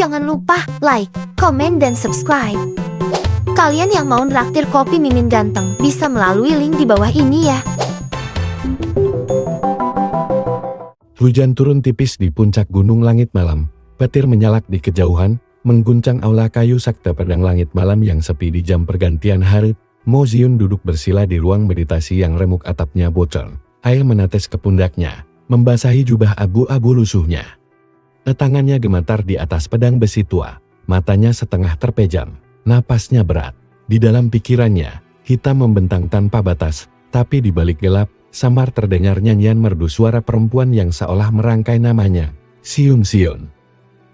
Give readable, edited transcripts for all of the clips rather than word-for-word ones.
Jangan lupa like, komen, dan subscribe. Kalian yang mau nraktir kopi Mimin Ganteng bisa melalui link di bawah ini ya. Hujan turun tipis di puncak gunung langit malam. Petir menyalak di kejauhan, mengguncang aula kayu sakta padang langit malam yang sepi di jam pergantian hari. Mo Xiun duduk bersila di ruang meditasi yang remuk atapnya bocor. Air menetes ke pundaknya, membasahi jubah abu-abu lusuhnya. Tangannya gemetar di atas pedang besi tua, matanya setengah terpejam, napasnya berat. Di dalam pikirannya, hitam membentang tanpa batas, tapi di balik gelap, samar terdengar nyanyian merdu suara perempuan yang seolah merangkai namanya, Xiun Xiun.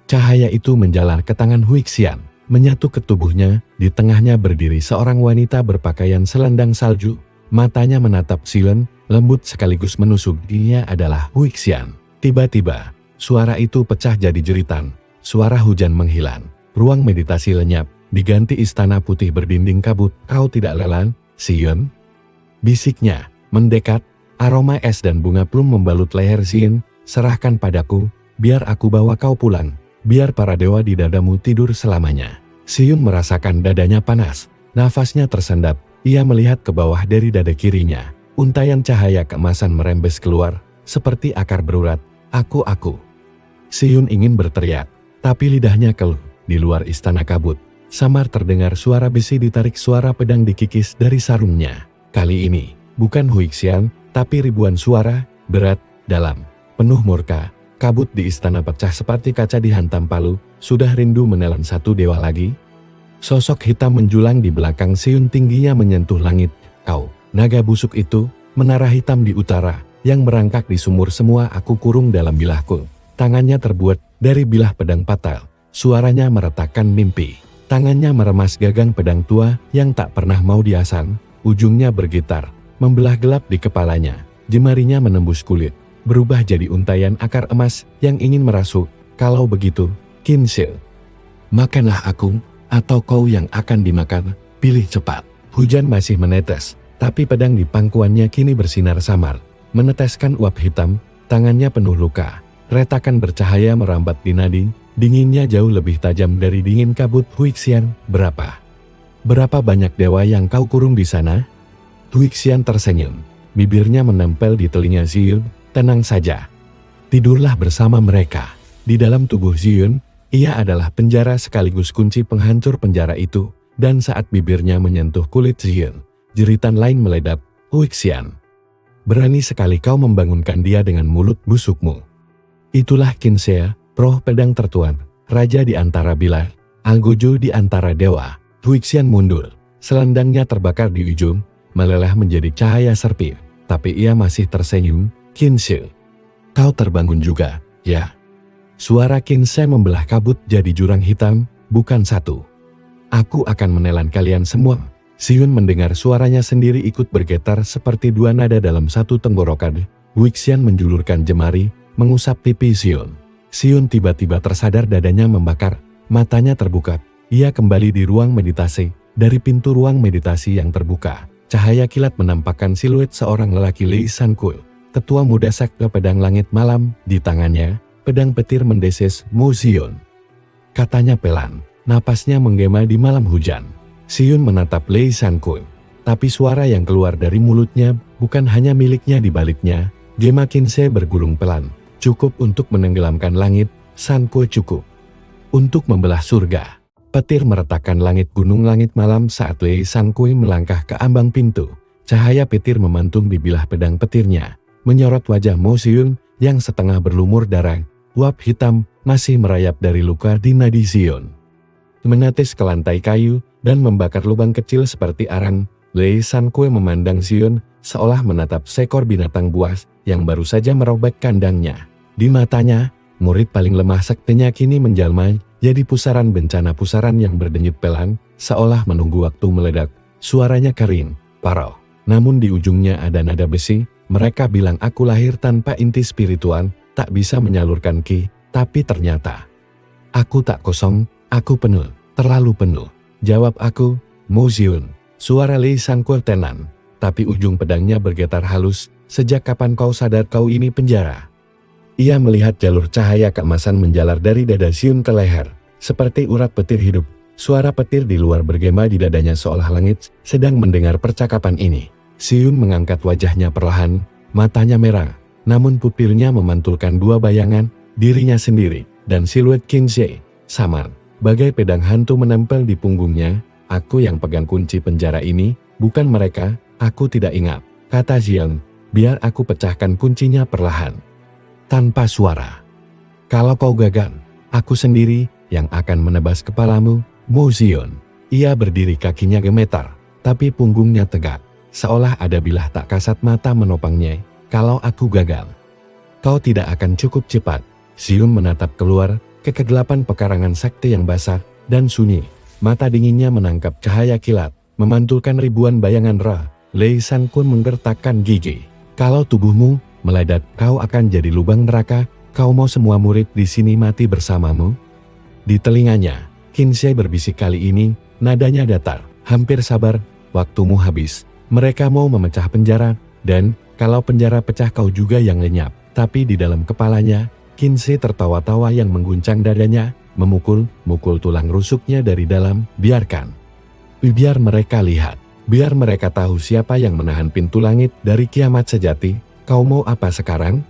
Cahaya itu menjalar ke tangan Huixian, menyatu ke tubuhnya, di tengahnya berdiri seorang wanita berpakaian selendang salju, matanya menatap Xiun, lembut sekaligus menusuk. Dia adalah Huixian. Tiba-tiba, suara itu pecah jadi jeritan, suara hujan menghilang, ruang meditasi lenyap, diganti istana putih berdinding kabut. Kau tidak lelah, Xiun? Bisiknya, mendekat, aroma es dan bunga plum membalut leher Xiun. Serahkan padaku, biar aku bawa kau pulang, biar para dewa di dadamu tidur selamanya. Xiun merasakan dadanya panas, nafasnya tersendat, ia melihat ke bawah dari dada kirinya, untayan cahaya keemasan merembes keluar, seperti akar berurat. Aku. Xiun ingin berteriak, tapi lidahnya keluh. Di luar istana kabut, samar terdengar suara besi ditarik, suara pedang dikikis dari sarungnya. Kali ini, bukan Huixian, tapi ribuan suara, berat, dalam, penuh murka. Kabut di istana pecah seperti kaca dihantam palu. Sudah rindu menelan satu dewa lagi? Sosok hitam menjulang di belakang Xiun, tingginya menyentuh langit. Kau, naga busuk itu, menara hitam di utara, yang merangkak di sumur semua aku kurung dalam bilahku. Tangannya terbuat dari bilah pedang patal, suaranya meretakkan mimpi. Tangannya meremas gagang pedang tua yang tak pernah mau diasang, ujungnya bergetar, membelah gelap di kepalanya, jemarinya menembus kulit, berubah jadi untayan akar emas yang ingin merasuk. Kalau begitu, Qin Shi, makanlah aku, atau kau yang akan dimakan, pilih cepat. Hujan masih menetes, tapi pedang di pangkuannya kini bersinar samar, meneteskan uap hitam, tangannya penuh luka. Retakan bercahaya merambat di nadi, dinginnya jauh lebih tajam dari dingin kabut. Huixian, berapa banyak dewa yang kau kurung di sana? Huixian tersenyum, bibirnya menempel di telinga Xiun. Tenang saja, tidurlah bersama mereka. Di dalam tubuh Xiun, ia adalah penjara sekaligus kunci penghancur penjara itu, dan saat bibirnya menyentuh kulit Xiun, jeritan lain meledak. Huixian, berani sekali kau membangunkan dia dengan mulut busukmu. Itulah Qin Shi, roh pedang tertuan, raja di antara bilah, Algojo di antara dewa. Huixian mundur, selendangnya terbakar di ujung, meleleh menjadi cahaya serpir, tapi ia masih tersenyum. Qin Shi, kau terbangun juga, ya? Suara Qin Shi membelah kabut jadi jurang hitam, bukan satu. Aku akan menelan kalian semua. Xiun mendengar suaranya sendiri ikut bergetar seperti dua nada dalam satu tenggorokan. Huixian menjulurkan jemari, mengusap pipi Xiun. Xiun tiba-tiba tersadar, dadanya membakar, matanya terbuka. Ia kembali di ruang meditasi. Dari pintu ruang meditasi yang terbuka, cahaya kilat menampakkan siluet seorang lelaki, Lei Sankul, ketua muda sekte pedang langit malam. Di tangannya, pedang petir mendesis. Mo Xiun, katanya pelan, napasnya menggema di malam hujan. Xiun menatap Lei Sankul, tapi suara yang keluar dari mulutnya bukan hanya miliknya. Di baliknya, gema Qin Shi bergulung pelan. Cukup untuk menenggelamkan langit, Sankul cukup untuk membelah surga. Petir meretakkan langit gunung langit malam saat Lei Sankul melangkah ke ambang pintu. Cahaya petir memantung di bilah pedang petirnya, menyorot wajah Mo Xiun yang setengah berlumur darah. Uap hitam masih merayap dari luka di nadi Xiun, menetes ke lantai kayu dan membakar lubang kecil seperti arang. Lei Sankul memandang Xiun seolah menatap seekor binatang buas yang baru saja merobek kandangnya. Di matanya, murid paling lemah sektenya kini menjalma jadi pusaran bencana, pusaran yang berdenyut pelan, seolah menunggu waktu meledak. Suaranya kering, parau, namun di ujungnya ada nada besi. Mereka bilang aku lahir tanpa inti spiritual, tak bisa menyalurkan ki, tapi ternyata aku tak kosong, aku penuh, terlalu penuh. Jawab aku, Mo Xiun. Suara Lei Sankul tenang, tapi ujung pedangnya bergetar halus. Sejak kapan kau sadar kau ini penjara? Ia melihat jalur cahaya keemasan menjalar dari dada Xiun ke leher. Seperti urat petir hidup, suara petir di luar bergema di dadanya seolah langit sedang mendengar percakapan ini. Xion mengangkat wajahnya perlahan, matanya merah, namun pupilnya memantulkan dua bayangan, dirinya sendiri, dan siluet Qinzhe, samar, bagai pedang hantu menempel di punggungnya. Aku yang pegang kunci penjara ini, bukan mereka, aku tidak ingat, kata Xion, biar aku pecahkan kuncinya perlahan. Tanpa suara. Kalau kau gagal, aku sendiri yang akan menebas kepalamu, Mo Xion. Ia berdiri, kakinya gemetar, tapi punggungnya tegak, seolah ada bilah tak kasat mata menopangnya. Kalau aku gagal, kau tidak akan cukup cepat. Xion menatap keluar ke kegelapan pekarangan sakti yang basah dan sunyi. Mata dinginnya menangkap cahaya kilat, memantulkan ribuan bayangan roh. Lei San Kun menggertakkan gigi. Kalau tubuhmu meledak, kau akan jadi lubang neraka. Kau mau semua murid di sini mati bersamamu? Di telinganya, Qinzhe berbisik, kali ini nadanya datar, hampir sabar, waktumu habis. Mereka mau memecah penjara, dan kalau penjara pecah kau juga yang lenyap. Tapi di dalam kepalanya, Qinzhe tertawa-tawa yang mengguncang dadanya, memukul tulang rusuknya dari dalam. Biarkan. Biar mereka lihat. Biar mereka tahu siapa yang menahan pintu langit dari kiamat sejati. Kau mau apa sekarang?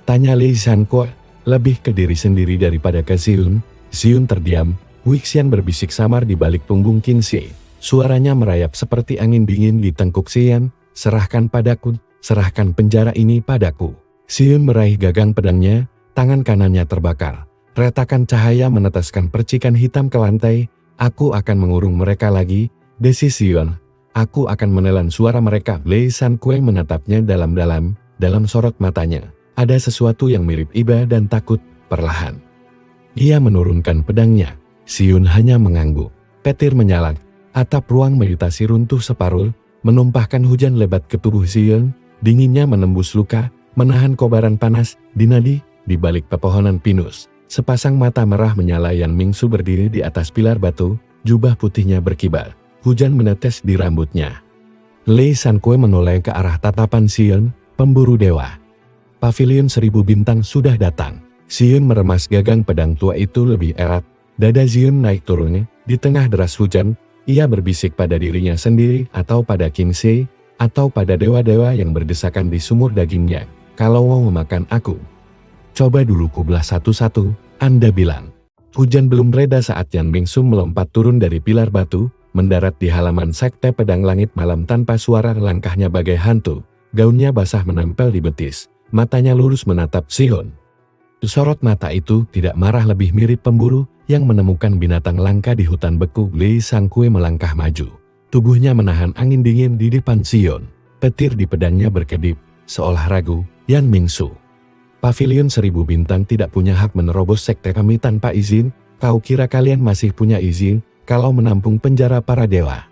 Tanya Lei San Kun, lebih ke diri sendiri daripada ke Xion. Xion terdiam. Wixian berbisik samar di balik punggung Qinzhe. Suaranya merayap seperti angin dingin di tengkuk Xion. Serahkan padaku, serahkan penjara ini padaku. Xion meraih gagang pedangnya, tangan kanannya terbakar. Retakan cahaya meneteskan percikan hitam ke lantai. Aku akan mengurung mereka lagi, desis Xion. Aku akan menelan suara mereka. Lei San Kun menatapnya dalam-dalam, dalam sorot matanya ada sesuatu yang mirip iba dan takut. Perlahan ia menurunkan pedangnya. Xion hanya mengangguk. Petir menyala, atap ruang meditasi runtuh separuh, menumpahkan hujan lebat ke tubuh Xion. Dinginnya menembus luka, menahan kobaran panas di nadi. Di balik pepohonan pinus, sepasang mata merah menyala. Yan Mingsu berdiri di atas pilar batu, jubah putihnya berkibar. Hujan menetes di rambutnya. Lei San Kun menoleh ke arah tatapan Xion, pemburu dewa. Pavilion 1000 bintang sudah datang. Xion meremas gagang pedang tua itu lebih erat. Dada Xion naik turun. Di tengah deras hujan, ia berbisik pada dirinya sendiri, atau pada Qinzhe, atau pada dewa-dewa yang berdesakan di sumur dagingnya. Kalau mau memakan aku, coba dulu kubelah satu-satu, Anda bilang. Hujan belum reda saat Yan Mingsu melompat turun dari pilar batu, mendarat di halaman sekte pedang langit malam tanpa suara. Langkahnya bagai hantu, gaunnya basah menempel di betis, matanya lurus menatap Xion. Sorot mata itu tidak marah, lebih mirip pemburu yang menemukan binatang langka di hutan beku. Lei San Kun melangkah maju, tubuhnya menahan angin dingin di depan Xion. Petir di pedangnya berkedip, seolah ragu. Yan Mingsu, Pavilion 1000 bintang tidak punya hak menerobos sekte kami tanpa izin. Kau kira kalian masih punya izin kalau menampung penjara para dewa?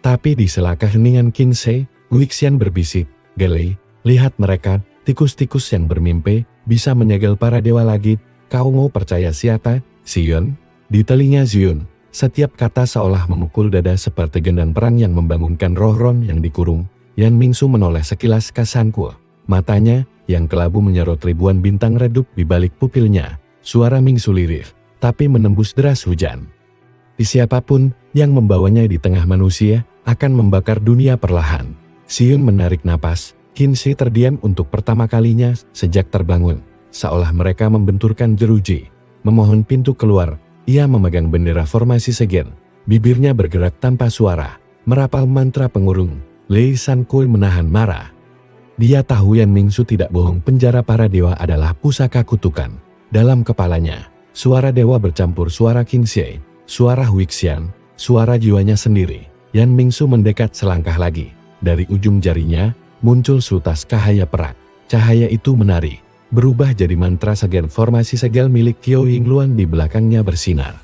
Tapi di sela keheningan Qinzhe, Wixian berbisik, Gelei, lihat mereka, tikus-tikus yang bermimpi, bisa menyegel para dewa lagi. Kau mau percaya siapa, Xion? Di telinga Xion, setiap kata seolah memukul dada seperti gendang perang yang membangunkan roh-roh yang dikurung. Yan Mingsu menoleh sekilas ke San Kun. Matanya yang kelabu menyerot ribuan bintang redup di balik pupilnya. Suara Mingsu lirih, tapi menembus deras hujan. Siapapun yang membawanya di tengah manusia akan membakar dunia perlahan. Xion menarik napas. Qinzhe terdiam untuk pertama kalinya sejak terbangun. Seolah mereka membenturkan jeruji, memohon pintu keluar. Ia memegang bendera formasi segen. Bibirnya bergerak tanpa suara, merapal mantra pengurung. Lei San Kun menahan marah. Dia tahu Yan Mingsu tidak bohong. Penjara para dewa adalah pusaka kutukan. Dalam kepalanya, suara dewa bercampur suara Qinzhe, suara Wixian, suara jiwanya sendiri. Yan Mingsu mendekat selangkah lagi. Dari ujung jarinya muncul sutas cahaya perak. Cahaya itu menari, berubah jadi mantra segen. Formasi segel milik Qiao Yingluan di belakangnya bersinar,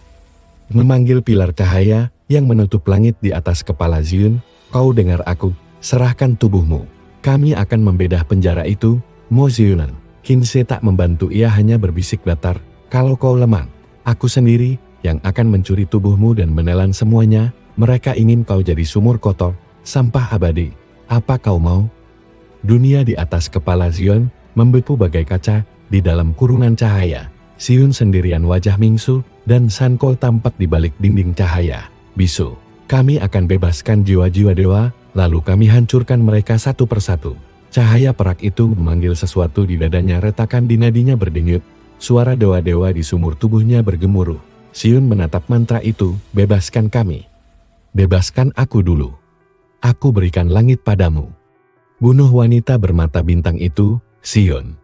memanggil pilar cahaya yang menutup langit di atas kepala Xion. Kau dengar aku, serahkan tubuhmu. Kami akan membedah penjara itu, Mo Xionan. Qinzhe tak membantu, ia hanya berbisik datar. Kalau kau lemah, aku sendiri yang akan mencuri tubuhmu dan menelan semuanya. Mereka ingin kau jadi sumur kotor, sampah abadi. Apa kau mau? Dunia di atas kepala Xion membeku bagai kaca di dalam kurungan cahaya. Xiun sendirian wajah Mingsu, dan Sanko tampak di balik dinding cahaya. Bisu, kami akan bebaskan jiwa-jiwa dewa, lalu kami hancurkan mereka satu persatu. Cahaya perak itu memanggil sesuatu di dadanya, retakan di nadinya berdenyut. Suara dewa-dewa di sumur tubuhnya bergemuruh. Xiun menatap mantra itu, bebaskan kami. Bebaskan aku dulu. Aku berikan langit padamu. Bunuh wanita bermata bintang itu, Xiun.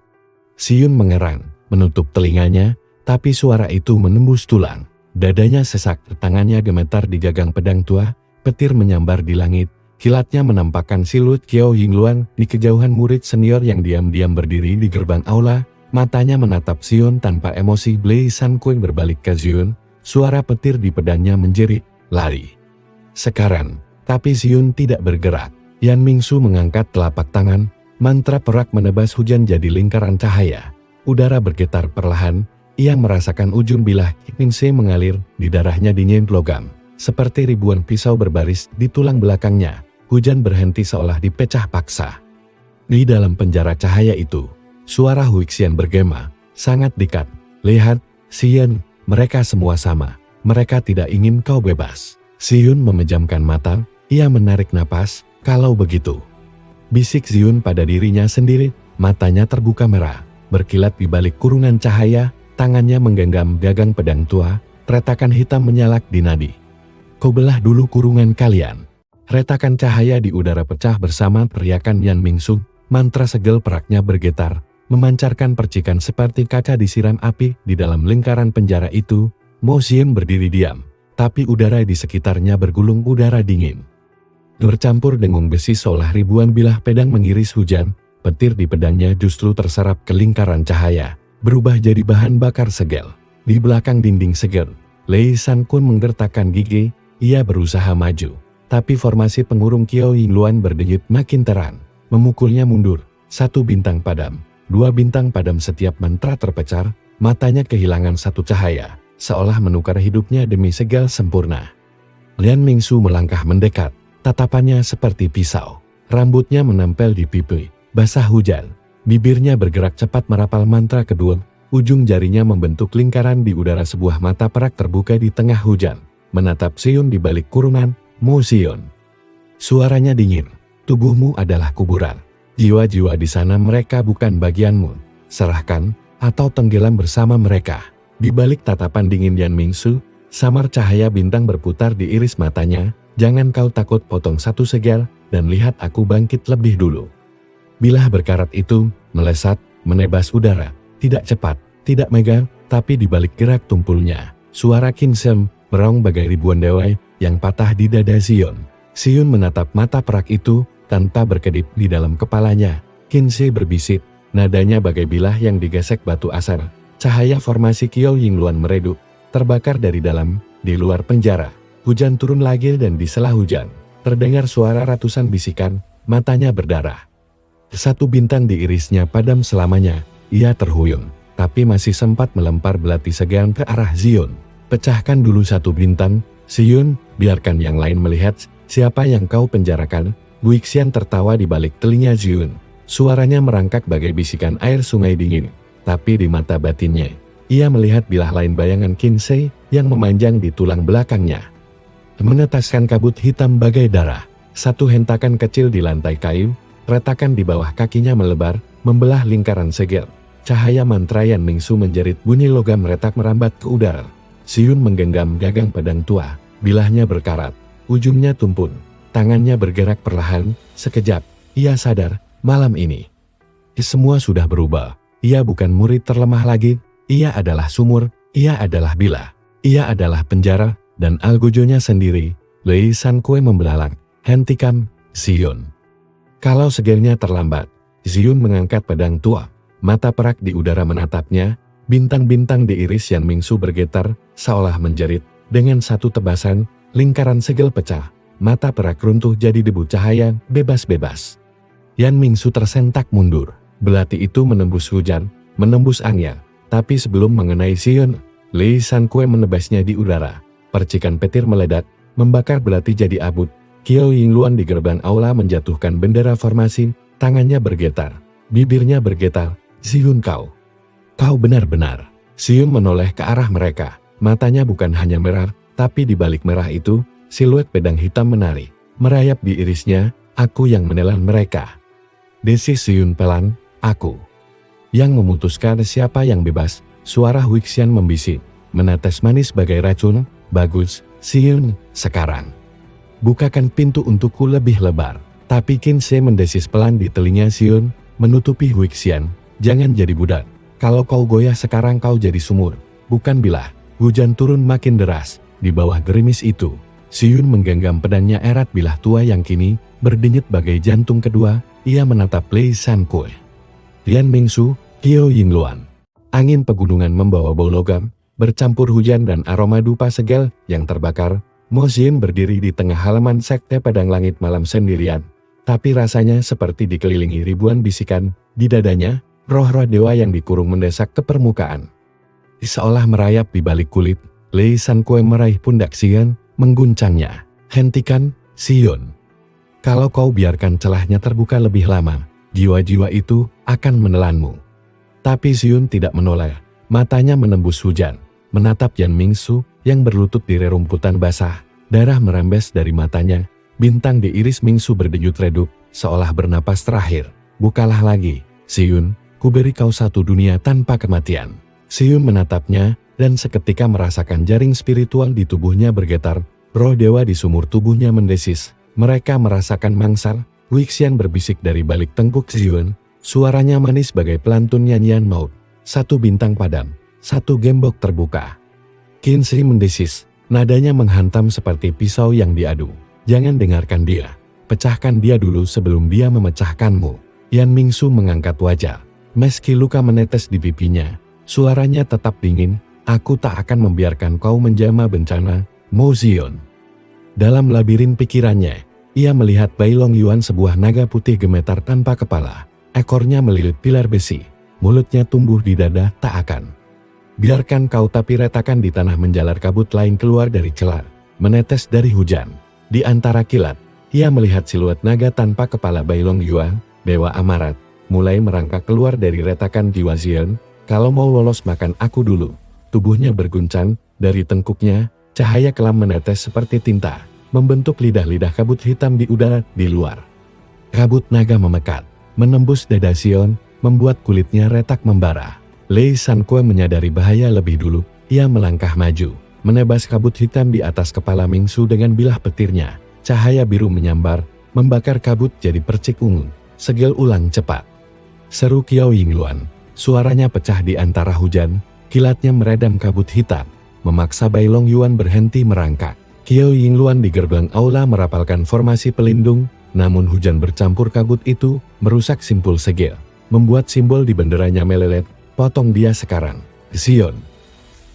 Xiun mengerang, menutup telinganya, tapi suara itu menembus tulang. Dadanya sesak, tangannya gemetar di gagang pedang tua, petir menyambar di langit. Kilatnya menampakkan siluet Qiao Yingluan di kejauhan. Murid senior yang diam-diam berdiri di gerbang aula, matanya menatap Xiun tanpa emosi. Blei Sanquan berbalik ke Xiun, suara petir di pedangnya menjerit, lari. Sekarang, tapi Xiun tidak bergerak. Yan Mingsu mengangkat telapak tangan, mantra perak menebas hujan jadi lingkaran cahaya. Udara bergetar perlahan, ia merasakan ujung bilah Qinse mengalir di darahnya dingin logam. Seperti ribuan pisau berbaris di tulang belakangnya, hujan berhenti seolah dipecah paksa. Di dalam penjara cahaya itu, suara Huixian bergema, sangat dekat. Lihat, Xian, mereka semua sama. Mereka tidak ingin kau bebas. Xiun memejamkan mata, ia menarik napas, kalau begitu. Bisik Xiun pada dirinya sendiri, matanya terbuka merah, berkilat di balik kurungan cahaya, tangannya menggenggam gagang pedang tua, retakan hitam menyalak di nadi. Kau belah dulu kurungan kalian. Retakan cahaya di udara pecah bersama teriakan Yan Mingsu, mantra segel peraknya bergetar, memancarkan percikan seperti kaca disiram api di dalam lingkaran penjara itu. Mo Xian berdiri diam, tapi udara di sekitarnya bergulung udara dingin. Bercampur dengung besi seolah ribuan bilah pedang mengiris hujan, petir di pedangnya justru terserap ke lingkaran cahaya, berubah jadi bahan bakar segel. Di belakang dinding segel, Lei Sanquan menggertakkan gigi, ia berusaha maju. Tapi formasi pengurung Qiao Yingluan berdenyut makin terang, memukulnya mundur. Satu bintang padam, dua bintang padam, setiap mantra terpecar, matanya kehilangan satu cahaya, seolah menukar hidupnya demi segel sempurna. Yan Mingsu melangkah mendekat, tatapannya seperti pisau, rambutnya menempel di pipi, basah hujan, bibirnya bergerak cepat merapal mantra kedua, ujung jarinya membentuk lingkaran di udara. Sebuah mata perak terbuka di tengah hujan, menatap Xiun di balik kurungan. Mo Xiun. Suaranya dingin. Tubuhmu adalah kuburan. Jiwa-jiwa di sana mereka bukan bagianmu. Serahkan, atau tenggelam bersama mereka. Di balik tatapan dingin Yan Mingsu, samar cahaya bintang berputar di iris matanya. Jangan kau takut, potong satu segel, dan lihat aku bangkit lebih dulu. Bilah berkarat itu, melesat, menebas udara. Tidak cepat, tidak megah, tapi di balik gerak tumpulnya, suara Qinse meraung bagai ribuan dewa yang patah di dada Xiun. Xiun menatap mata perak itu, tanpa berkedip di dalam kepalanya. Qinse berbisik, nadanya bagai bilah yang digesek batu asar. Cahaya formasi Qiao Yingluan meredup, terbakar dari dalam, di luar penjara. Hujan turun lagi dan di sela hujan, terdengar suara ratusan bisikan, matanya berdarah. Satu bintang di irisnya padam selamanya, ia terhuyung, tapi masih sempat melempar belati segan ke arah Xiun. Pecahkan dulu satu bintang, Xiun, biarkan yang lain melihat siapa yang kau penjarakan. Huixian tertawa di balik telinga Xiun. Suaranya merangkak bagai bisikan air sungai dingin, tapi di mata batinnya, ia melihat bilah lain bayangan Qinse yang memanjang di tulang belakangnya. Menetaskan kabut hitam bagai darah, satu hentakan kecil di lantai kayu, retakan di bawah kakinya melebar, membelah lingkaran segel. Cahaya mantra Yan Mingsu menjerit, bunyi logam retak merambat ke udara. Xiun menggenggam gagang pedang tua, bilahnya berkarat, ujungnya tumpul, tangannya bergerak perlahan. Sekejap, ia sadar, malam ini semua sudah berubah. Ia bukan murid terlemah lagi, ia adalah sumur, ia adalah bilah, ia adalah penjara, dan algojonya sendiri. Lei Sanquan membelalang, hentikan, Xiun. Kalau segelnya terlambat, Xiun mengangkat pedang tua, mata perak di udara menatapnya. Bintang-bintang di iris Yan Mingsu bergetar, seolah menjerit. Dengan satu tebasan, lingkaran segel pecah. Mata perak runtuh jadi debu cahaya, bebas-bebas. Yan Mingsu tersentak mundur. Belati itu menembus hujan, menembus angin. Tapi sebelum mengenai Xiun, Lei Sanquan menebasnya di udara. Percikan petir meledak, membakar belati jadi abu. Qiao Yingluan di gerbang aula menjatuhkan bendera formasi, tangannya bergetar. Bibirnya bergetar, Xiun kau benar-benar Xiun menoleh ke arah mereka. Matanya bukan hanya merah, tapi di balik merah itu, siluet pedang hitam menari. Merayap di irisnya, aku yang menelan mereka. Desis Xiun pelan, aku. Yang memutuskan siapa yang bebas, suara Huixian membisik. Menetes manis bagai racun, bagus, Xiun, sekarang. Bukakan pintu untukku lebih lebar. Tapi Qinze mendesis pelan di telinga Xiun, menutupi Huixian. Jangan jadi budak. Kalau kau goyah sekarang kau jadi sumur. Bukan bilah. Hujan turun makin deras. Di bawah gerimis itu, Xiun menggenggam pedangnya erat bilah tua yang kini berdenyut bagai jantung kedua. Ia menatap Lei Sankue. Lian Mingsu, Qiao Yingluan. Angin pegunungan membawa bau logam, bercampur hujan dan aroma dupa segel yang terbakar. Mo Xin berdiri di tengah halaman sekte pedang langit malam sendirian. Tapi rasanya seperti dikelilingi ribuan bisikan. Di dadanya, roh-roh dewa yang dikurung mendesak ke permukaan. Seolah merayap di balik kulit, Lei Sankue meraih pundak Xiun, mengguncangnya. Hentikan, Xiun. Kalau kau biarkan celahnya terbuka lebih lama, jiwa-jiwa itu akan menelanmu. Tapi Xiun tidak menoleh. Matanya menembus hujan, menatap Yan Mingsu yang berlutut di rerumputan basah. Darah merembes dari matanya. Bintang di iris Mingsu berdenyut redup, seolah bernapas terakhir. Bukalah lagi, Xiun. Kuberi kau satu dunia tanpa kematian. Xiun menatapnya, dan seketika merasakan jaring spiritual di tubuhnya bergetar. Roh dewa di sumur tubuhnya mendesis. Mereka merasakan mangsar. Huixian berbisik dari balik tengkuk Xiun. Suaranya manis bagai pelantun nyanyian maut. Satu bintang padam, satu gembok terbuka. Qinze mendesis. Nadanya menghantam seperti pisau yang diadu. Jangan dengarkan dia. Pecahkan dia dulu sebelum dia memecahkanmu. Yan Mingsu mengangkat wajah. Meski luka menetes di pipinya, suaranya tetap dingin. Aku tak akan membiarkan kau menjama bencana, Mo Xiun. Dalam labirin pikirannya, ia melihat Bai Long Yuan, sebuah naga putih gemetar tanpa kepala. Ekornya melilit pilar besi, mulutnya tumbuh di dada. Tak akan biarkan kau. Tapi retakan di tanah menjalar, kabut lain keluar dari celah, menetes dari hujan. Di antara kilat, ia melihat siluet naga tanpa kepala Bai Long Yuan, dewa amarat, mulai merangkak keluar dari retakan jiwa Xiun. Kalau mau lolos makan aku dulu. Tubuhnya berguncang, dari tengkuknya, cahaya kelam menetes seperti tinta, membentuk lidah-lidah kabut hitam di udara di luar. Kabut naga memekat, menembus dada Xiun, membuat kulitnya retak membara. Lei Sankue menyadari bahaya lebih dulu. Ia melangkah maju, menebas kabut hitam di atas kepala Mingsu dengan bilah petirnya. Cahaya biru menyambar, membakar kabut jadi percik ungu. Segel ulang cepat. Seru Qiao Yingluan. Suaranya pecah di antara hujan. Kilatnya meredam kabut hitam, memaksa Bai Long Yuan berhenti merangkak. Qiao Yingluan di gerbang aula merapalkan formasi pelindung, namun hujan bercampur kabut itu merusak simpul segel, membuat simbol di benderanya melelet. Potong dia sekarang, Xiun.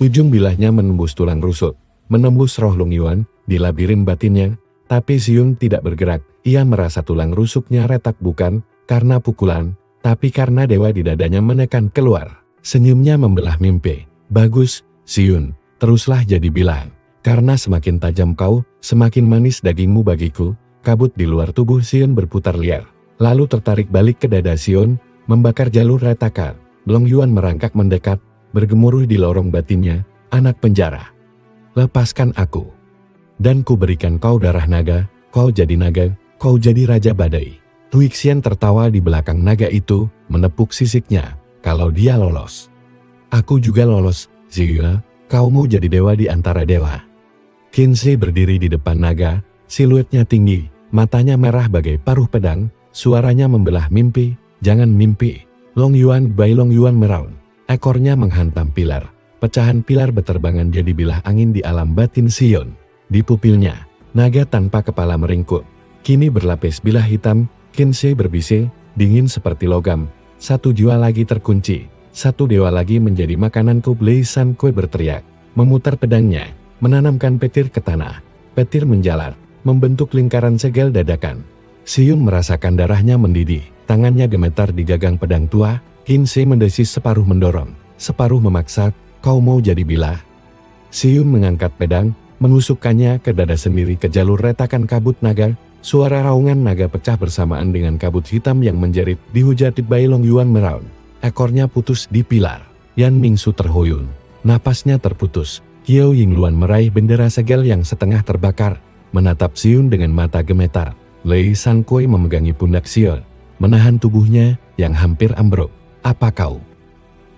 Ujung bilahnya menembus tulang rusuk, menembus roh Long Yuan di labirin batinnya. Tapi Xiun tidak bergerak. Ia merasa tulang rusuknya retak bukan karena pukulan, tapi karena dewa di dadanya menekan keluar. Senyumnya membelah mimpi. Bagus, Xiun, teruslah jadi bilang. Karena semakin tajam kau, semakin manis dagingmu bagiku. Kabut di luar tubuh Xiun berputar liar, lalu tertarik balik ke dada Xiun, membakar jalur retakan. Long Yuan merangkak mendekat, bergemuruh di lorong batinnya. Anak penjara, lepaskan aku, dan ku berikan kau darah naga. Kau jadi naga, kau jadi raja badai. Huixian tertawa di belakang naga itu, menepuk sisiknya. Kalau dia lolos, aku juga lolos, Zia. Kau mau jadi dewa di antara dewa. Qinze berdiri di depan naga, siluetnya tinggi, matanya merah bagai paruh pedang, suaranya membelah mimpi. Jangan mimpi. Long Yuan, Bai Long Yuan meraung. Ekornya menghantam pilar. Pecahan pilar beterbangan jadi bilah angin di alam batin Xiun. Di pupilnya, naga tanpa kepala meringkuk. Kini berlapis bilah hitam. Qinze berbisik, dingin seperti logam. Satu jiwa lagi terkunci, satu dewa lagi menjadi makananku. Lei Sankue berteriak, memutar pedangnya, menanamkan petir ke tanah. Petir menjalar, membentuk lingkaran segel dadakan. Xiun merasakan darahnya mendidih, tangannya gemetar di gagang pedang tua. Qinze mendesis, separuh mendorong, separuh memaksa. Kau mau jadi bilah? Xiun mengangkat pedang, menusukkannya ke dada sendiri ke jalur retakan kabut naga. Suara raungan naga pecah bersamaan dengan kabut hitam yang menjerit. Dihujati Bai Long Yuan meraung. Ekornya putus di pilar. Yan Mingsu terhuyung. Napasnya terputus. Qiao Yingluan meraih bendera segel yang setengah terbakar, menatap Xiun dengan mata gemetar. Lei Sankui memegangi pundak Xiun, menahan tubuhnya yang hampir ambruk. Apa kau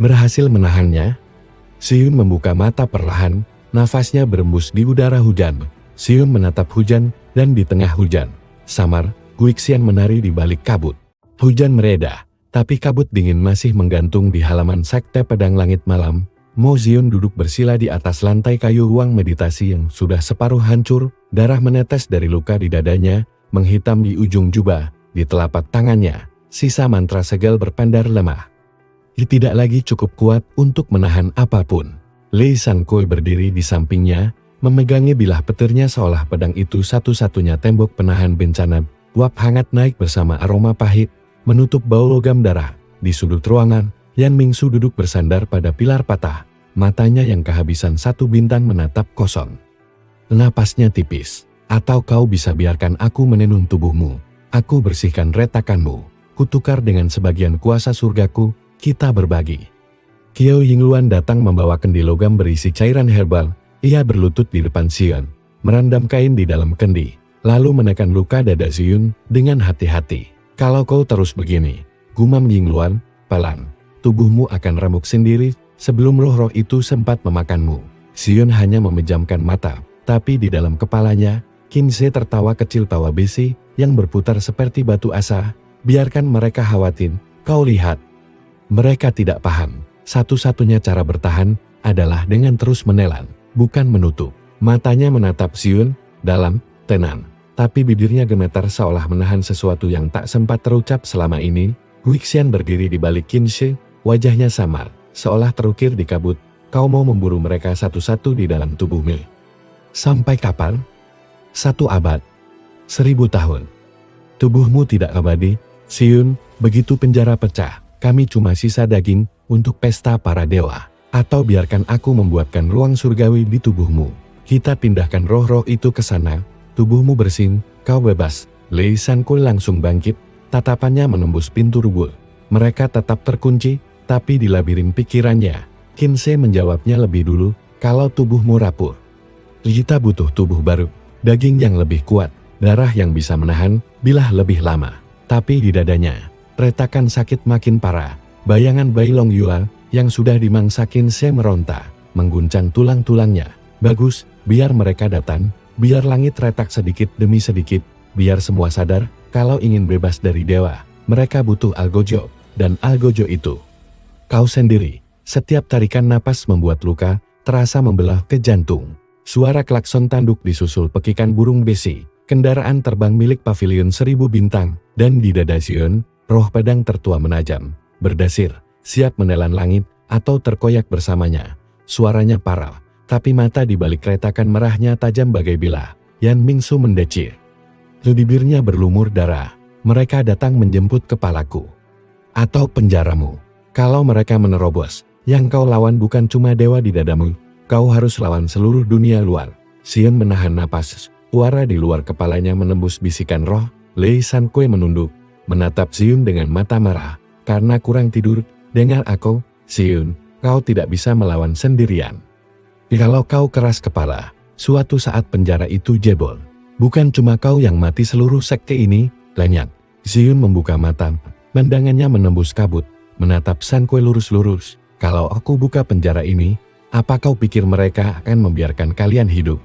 berhasil menahannya? Xiun membuka mata perlahan, nafasnya berembus di udara hujan. Xiun menatap hujan, dan di tengah hujan samar, Guixian menari di balik kabut. Hujan mereda, tapi kabut dingin masih menggantung di halaman Sekte Pedang Langit Malam. Mo Xiun duduk bersila di atas lantai kayu ruang meditasi yang sudah separuh hancur, darah menetes dari luka di dadanya, menghitam di ujung jubah, di telapak tangannya, sisa mantra segel berpandar lemah. Tidak lagi cukup kuat untuk menahan apapun. Lei Sankui berdiri di sampingnya, memegangi bilah petirnya seolah pedang itu satu-satunya tembok penahan bencana. Uap hangat naik bersama aroma pahit, menutup bau logam darah. Di sudut ruangan, Yan Mingsu duduk bersandar pada pilar patah, matanya yang kehabisan satu bintang menatap kosong. Napasnya tipis. Atau kau bisa biarkan aku menenun tubuhmu, aku bersihkan retakanmu, kutukar dengan sebagian kuasa surgaku, kita berbagi. Qiao Yingluan datang membawa kendi logam berisi cairan herbal, ia berlutut di depan Xiun, merandam kain di dalam kendi, lalu menekan luka dada Xiun dengan hati-hati. Kalau kau terus begini, gumam Yingluan, pelan, tubuhmu akan remuk sendiri sebelum roh-roh itu sempat memakanmu. Xiun hanya memejamkan mata, tapi di dalam kepalanya, Qinze tertawa kecil tawa besi yang berputar seperti batu asa. Biarkan mereka khawatir, kau lihat. Mereka tidak paham, satu-satunya cara bertahan adalah dengan terus menelan, bukan menutup. Matanya menatap Xiun, dalam, tenang, tapi bibirnya gemetar seolah menahan sesuatu yang tak sempat terucap selama ini. Guixian berdiri di balik Qinze, wajahnya samar, seolah terukir di kabut. Kau mau memburu mereka satu-satu di dalam tubuhmu. Sampai kapan? 1 abad. 1000 tahun. Tubuhmu tidak abadi, Xiun, begitu penjara pecah, kami cuma sisa daging untuk pesta para dewa. Atau biarkan aku membuatkan ruang surgawi di tubuhmu. Kita pindahkan roh-roh itu ke sana, tubuhmu bersin, kau bebas. Lei Sankui langsung bangkit, tatapannya menembus pintu rubuh. Mereka tetap terkunci, tapi di labirin pikirannya, Qinze menjawabnya lebih dulu, kalau tubuhmu rapuh. Kita butuh tubuh baru, daging yang lebih kuat, darah yang bisa menahan, bilah lebih lama. Tapi di dadanya, retakan sakit makin parah. Bayangan Bai Long Yua yang sudah dimangsa Qinze meronta, mengguncang tulang-tulangnya. Bagus, biar mereka datang, biar langit retak sedikit demi sedikit, biar semua sadar, kalau ingin bebas dari dewa, mereka butuh Algojo, dan Algojo itu kau sendiri. Setiap tarikan napas membuat luka, terasa membelah ke jantung. Suara klakson tanduk disusul pekikan burung besi, kendaraan terbang milik pavilion 1000 bintang, dan di dada Xiun, roh pedang tertua menajam, berdasir, siap menelan langit, atau terkoyak bersamanya. Suaranya parau, tapi mata di balik retakan merahnya tajam bagai bilah. Yan Mingsu mendecir. Bibirnya berlumur darah. Mereka datang menjemput kepalaku. Atau penjaramu. Kalau mereka menerobos, yang kau lawan bukan cuma dewa di dadamu, kau harus lawan seluruh dunia luar. Xiun menahan napas, suara di luar kepalanya menembus bisikan roh. Lei Sankui menunduk, menatap Xiun dengan mata marah. Karena kurang tidur, dengar aku, Xiun, kau tidak bisa melawan sendirian. Kalau kau keras kepala, suatu saat penjara itu jebol. Bukan cuma kau yang mati, seluruh sekte ini, lenyap. Xiun membuka mata, pandangannya menembus kabut, menatap Sankui lurus-lurus. Kalau aku buka penjara ini, apa kau pikir mereka akan membiarkan kalian hidup?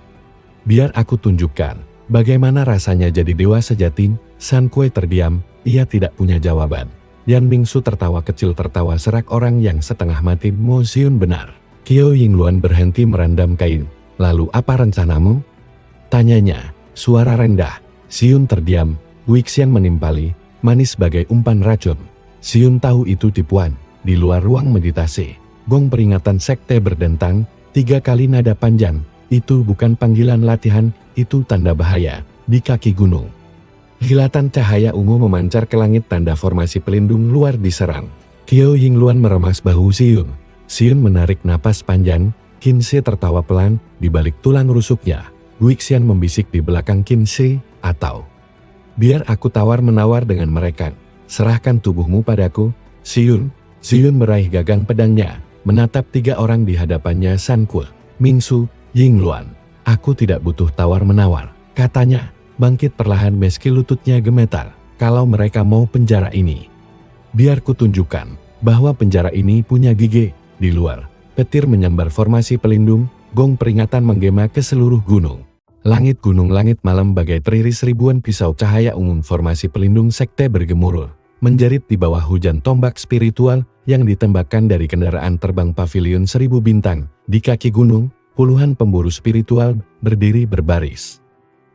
Biar aku tunjukkan, bagaimana rasanya jadi dewa sejati. Sankui terdiam, ia tidak punya jawaban. Yan Mingsu tertawa kecil, tertawa serak orang yang setengah mati. Mo Xiun benar. Qiao Yingluan berhenti merandam kain. Lalu apa rencanamu? Tanyanya, suara rendah. Xiun terdiam, Guixian menimpali, manis bagai umpan racun. Xiun tahu itu tipuan. Di luar ruang meditasi, gong peringatan sekte berdentang, 3 kali nada panjang. Itu bukan panggilan latihan, itu tanda bahaya. Di kaki gunung, kilatan cahaya ungu memancar ke langit, tanda formasi pelindung luar diserang. Qiao Yingluan meremas bahu Xiun. Xiun menarik napas panjang. Qinze tertawa pelan di balik tulang rusuknya. Guixian membisik di belakang Qinze, atau biar aku tawar-menawar dengan mereka. Serahkan tubuhmu padaku, Xiun. Xiun meraih gagang pedangnya, menatap 3 orang di hadapannya San Kuo, Mingsu, Yingluan. Aku tidak butuh tawar-menawar, katanya, bangkit perlahan meski lututnya gemetar. Kalau mereka mau penjara ini, biar kutunjukkan bahwa penjara ini punya gigi. Di luar, petir menyambar formasi pelindung, gong peringatan menggema ke seluruh gunung. Langit gunung langit malam bagai teriris ribuan pisau cahaya umum formasi pelindung sekte bergemuruh, menjerit di bawah hujan tombak spiritual yang ditembakkan dari kendaraan terbang pavilion 1000 bintang. Di kaki gunung, puluhan pemburu spiritual berdiri berbaris.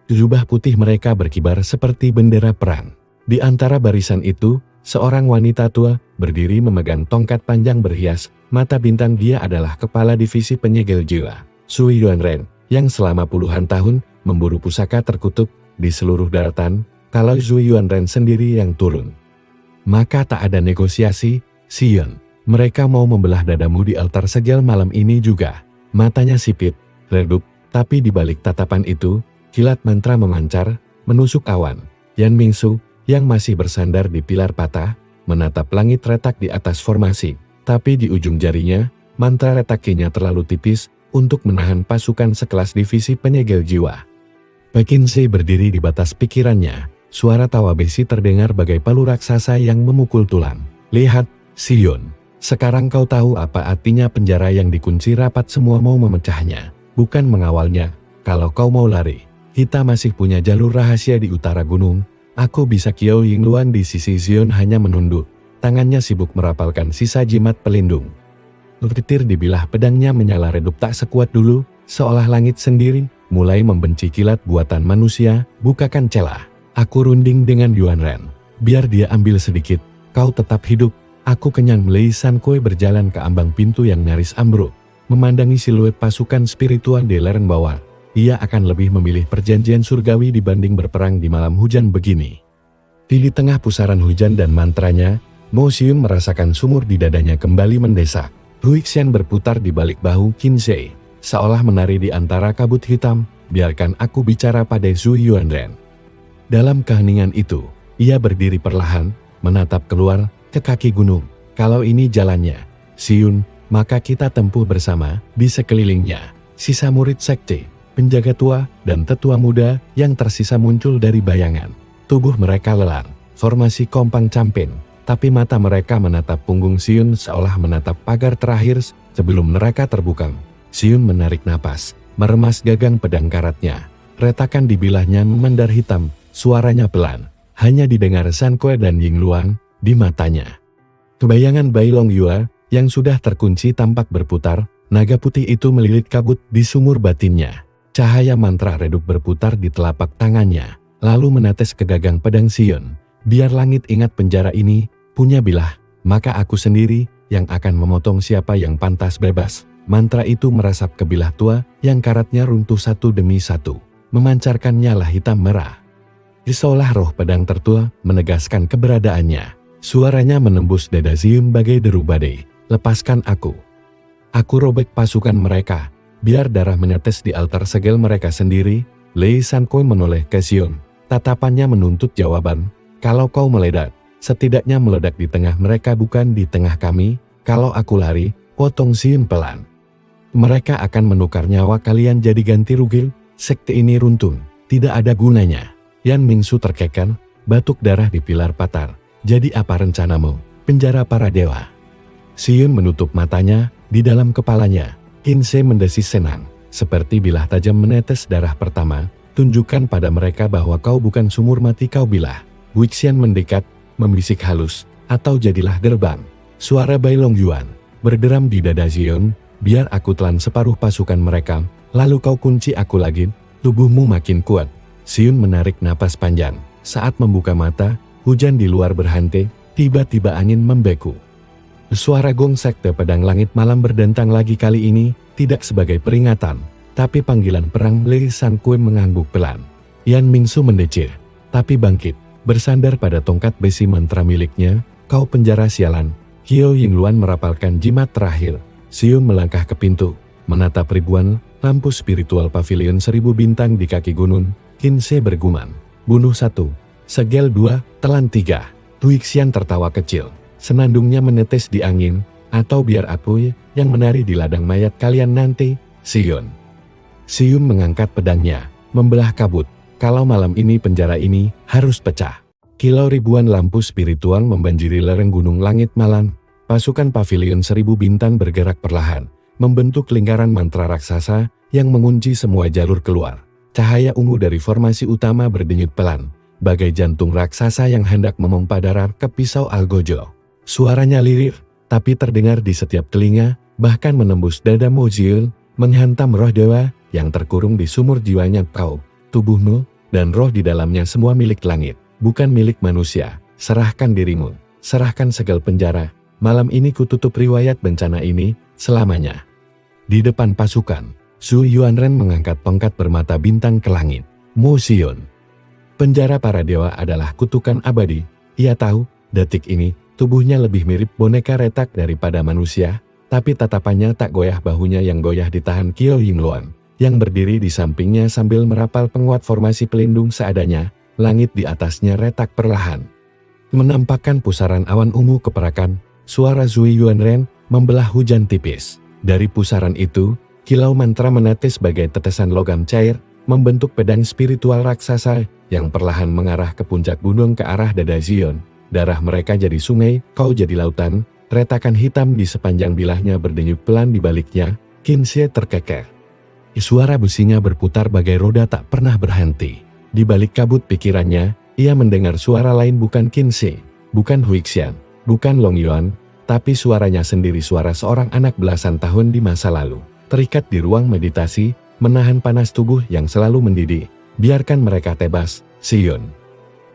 Jubah putih mereka berkibar seperti bendera perang. Di antara barisan itu, seorang wanita tua berdiri memegang tongkat panjang berhias mata bintang. Dia adalah kepala divisi penyegel jiwa, Sui Yuanren, yang selama puluhan tahun memburu pusaka terkutuk di seluruh daratan. Kalau Sui Yuanren sendiri yang turun, maka tak ada negosiasi, Sion. Mereka mau membelah dadamu di altar segel malam ini juga. Matanya sipit, redup, tapi di balik tatapan itu, kilat mantra memancar, menusuk awan. Yan Mingsu, yang masih bersandar di pilar patah, menatap langit retak di atas formasi. Tapi di ujung jarinya, mantra retakinya terlalu tipis untuk menahan pasukan sekelas divisi penyegel jiwa. Pekinse berdiri di batas pikirannya. Suara tawa besi terdengar bagai palu raksasa yang memukul tulang. Lihat, Sion. Sekarang kau tahu apa artinya penjara yang dikunci rapat. Semua mau memecahnya, bukan mengawalnya. Kalau kau mau lari, kita masih punya jalur rahasia di utara gunung. Aku bisa. Qiao Yingluan di sisi Sion hanya menunduk. Tangannya sibuk merapalkan sisa jimat pelindung. Petir dibilah pedangnya menyala redup tak sekuat dulu, seolah langit sendiri mulai membenci kilat buatan manusia. Bukakan celah. Aku runding dengan Yuanren. Biar dia ambil sedikit, kau tetap hidup. Aku kenyang. Lei San Kuo berjalan ke ambang pintu yang nyaris ambruk, memandangi siluet pasukan spiritual di lereng bawah. Ia akan lebih memilih perjanjian surgawi dibanding berperang di malam hujan begini. Di tengah pusaran hujan dan mantranya, Mo Xiun merasakan sumur di dadanya kembali mendesak. Huixian berputar di balik bahu Qinzhe, seolah menari di antara kabut hitam. Biarkan aku bicara pada Zhu Yuanren. Dalam keheningan itu, ia berdiri perlahan, menatap keluar ke kaki gunung. Kalau ini jalannya, Xiun, maka kita tempuh bersama. Di sekelilingnya, sisa murid sekte, penjaga tua, dan tetua muda yang tersisa muncul dari bayangan. Tubuh mereka lelah, formasi kompang camping, tapi mata mereka menatap punggung Xiun seolah menatap pagar terakhir sebelum neraka terbuka. Xiun menarik napas, meremas gagang pedang karatnya. Retakan di bilahnya memendar hitam, suaranya pelan, hanya didengar San Kuo dan Yingluan di matanya. Kebayangan Bai Long Yue yang sudah terkunci tampak berputar. Naga putih itu melilit kabut di sumur batinnya. Cahaya mantra redup berputar di telapak tangannya, lalu menetes ke gagang pedang Xiun. Biar langit ingat penjara ini punya bilah, maka aku sendiri yang akan memotong siapa yang pantas bebas. Mantra itu merasap ke bilah tua yang karatnya runtuh satu demi satu, memancarkan nyala hitam merah. Seolah roh pedang tertua menegaskan keberadaannya. Suaranya menembus dada Xiun bagai deru badai. Lepaskan aku. Aku robek pasukan mereka. Biar darah menetes di altar segel mereka sendiri. Lei San Kuo menoleh ke Xiun. Tatapannya menuntut jawaban. Kalau kau meledak, setidaknya meledak di tengah mereka bukan di tengah kami. Kalau aku lari, potong Xiun pelan. Mereka akan menukar nyawa kalian jadi ganti rugi. Sekte ini runtuh, tidak ada gunanya. Yan Mingsu terkekan, batuk darah di pilar patar. Jadi apa rencanamu? Penjara para dewa. Xiun menutup matanya, di dalam kepalanya. Qinzhe mendesis senang, seperti bilah tajam menetes darah pertama. Tunjukkan pada mereka bahwa kau bukan sumur mati kau bilah. Huixian mendekat, membisik halus, atau jadilah gerbang. Suara Bai Long Yuan berderam di dada Xiun. Biar aku telan separuh pasukan mereka, lalu kau kunci aku lagi, tubuhmu makin kuat. Xiun menarik napas panjang. Saat membuka mata, hujan di luar berhenti, tiba-tiba angin membeku. Suara gong sekte pedang langit malam berdentang lagi, kali ini tidak sebagai peringatan, tapi panggilan perang. Lei San Kuo mengangguk pelan. Yan Mingsu mendecir, tapi bangkit, bersandar pada tongkat besi mantra miliknya. Kau penjara sialan. Qiao Yingluan merapalkan jimat terakhir. Xiun melangkah ke pintu, menatap ribuan lampu spiritual pavilion 1000 bintang di kaki gunung. Qinzhe bergumam, bunuh 1, segel 2, telan 3. Huixian tertawa kecil. Senandungnya menetes di angin, Atau biar aku yang menari di ladang mayat kalian nanti, Sion. Sion mengangkat pedangnya, membelah kabut. Kalau malam ini penjara ini harus pecah. Kilau ribuan lampu spiritual membanjiri lereng gunung langit malam. Pasukan pavilion 1000 bintang bergerak perlahan, membentuk lingkaran mantra raksasa yang mengunci semua jalur keluar. Cahaya ungu dari formasi utama berdenyut pelan, bagai jantung raksasa yang hendak memompa darah ke pisau algojo. Suaranya lirih, tapi terdengar di setiap telinga, bahkan menembus dada Moziel, menghantam roh dewa yang terkurung di sumur jiwanya. Kau, tubuhmu, dan roh di dalamnya semua milik langit, bukan milik manusia. Serahkan dirimu, serahkan segel penjara. Malam ini kututup riwayat bencana ini selamanya. Di depan pasukan, Su Yuanren mengangkat tongkat bermata bintang ke langit. Mo Xion. Penjara para dewa adalah kutukan abadi. Ia tahu, detik ini, tubuhnya lebih mirip boneka retak daripada manusia, tapi tatapannya tak goyah, bahunya yang goyah ditahan Qiao Yingluan, yang berdiri di sampingnya sambil merapal penguat formasi pelindung seadanya. Langit di atasnya retak perlahan, menampakkan pusaran awan ungu keperakan. Suara Zui Yuanren membelah hujan tipis. Dari pusaran itu, kilau mantra menetes bagai tetesan logam cair, membentuk pedang spiritual raksasa yang perlahan mengarah ke puncak gunung ke arah dada Xion. Darah mereka jadi sungai, kau jadi lautan. Retakan hitam di sepanjang bilahnya berdenyut pelan di baliknya. Qin Xie terkekeh. Suara businya berputar bagai roda tak pernah berhenti. Di balik kabut pikirannya, ia mendengar suara lain, bukan Qin Xie, bukan Huixian, bukan Long Yuan, tapi suaranya sendiri, suara seorang anak belasan tahun di masa lalu. Terikat di ruang meditasi, menahan panas tubuh yang selalu mendidih. Biarkan mereka tebas, Xion.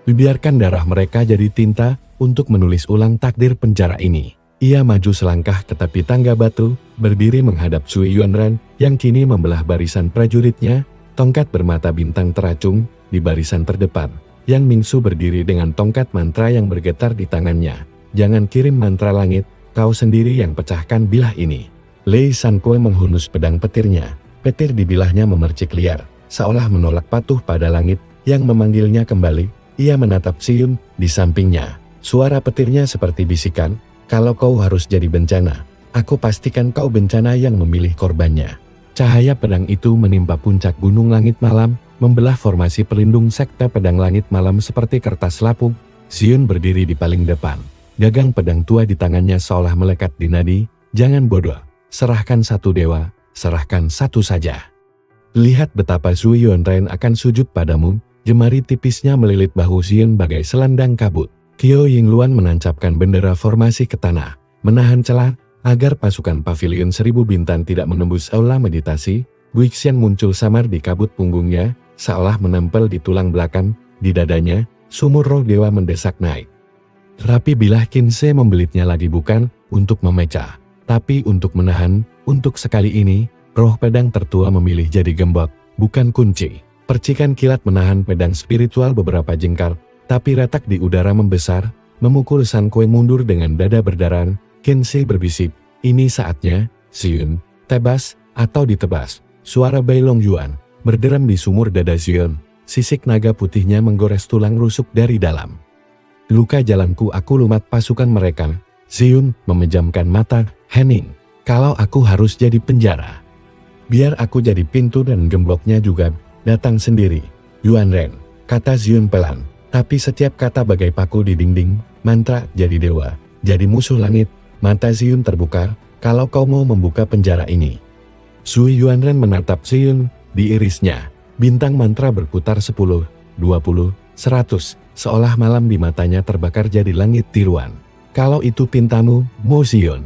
Biarkan darah mereka jadi tinta untuk menulis ulang takdir penjara ini. Ia maju selangkah ke tepi tangga batu, berdiri menghadap Sui Yuanren yang kini membelah barisan prajuritnya. Tongkat bermata bintang teracung di barisan terdepan. Yang Mingsu berdiri dengan tongkat mantra yang bergetar di tangannya. Jangan kirim mantra langit, kau sendiri yang pecahkan bilah ini. Lei Sankuo menghunus pedang petirnya. Petir di bilahnya memercik liar, seolah menolak patuh pada langit yang memanggilnya kembali. Ia menatap Xion di sampingnya. Suara petirnya seperti bisikan, kalau kau harus jadi bencana, aku pastikan kau bencana yang memilih korbannya. Cahaya pedang itu menimpa puncak gunung langit malam, membelah formasi pelindung sekte pedang langit malam seperti kertas lapuk. Xion berdiri di paling depan. Gagang pedang tua di tangannya seolah melekat di nadi. Jangan bodoh, serahkan satu dewa, serahkan satu saja. Lihat betapa Zui Yuanren akan sujud padamu. Jemari tipisnya melilit bahu Xion bagai selendang kabut. Qiao Yingluan menancapkan bendera formasi ke tanah, menahan celah agar pasukan pavilion 1000 bintang tidak menembus aula meditasi. Guixian muncul samar di kabut punggungnya, seolah menempel di tulang belakang. Di dadanya, sumur roh dewa mendesak naik. Rapi bilah Qin Xie membelitnya lagi, bukan untuk memecah, tapi untuk menahan. Untuk sekali ini, roh pedang tertua memilih jadi gembok, bukan kunci. Percikan kilat menahan pedang spiritual beberapa jengkal, tapi retak di udara membesar, memukul Sankuo mundur dengan dada berdarah. Qin Xie berbisik, ini saatnya, Xion, tebas atau ditebas. Suara Bai Long Yuan berderam di sumur dada Xion. Sisik naga putihnya menggores tulang rusuk dari dalam. Luka jalanku, aku lumat pasukan mereka. Xion memejamkan mata, hening. Kalau aku harus jadi penjara, biar aku jadi pintu dan gemboknya juga datang sendiri. Yuanren, kata Xion pelan, tapi setiap kata bagai paku di dinding. Mantra jadi dewa, jadi musuh langit. Mata Xion terbuka, kalau kau mau membuka penjara ini. Sui Yuanren menatap Xion, diirisnya. Bintang mantra berputar 10, 20, 100, seolah malam di matanya terbakar jadi langit tiruan. Kalau itu pintamu, Mo Xion,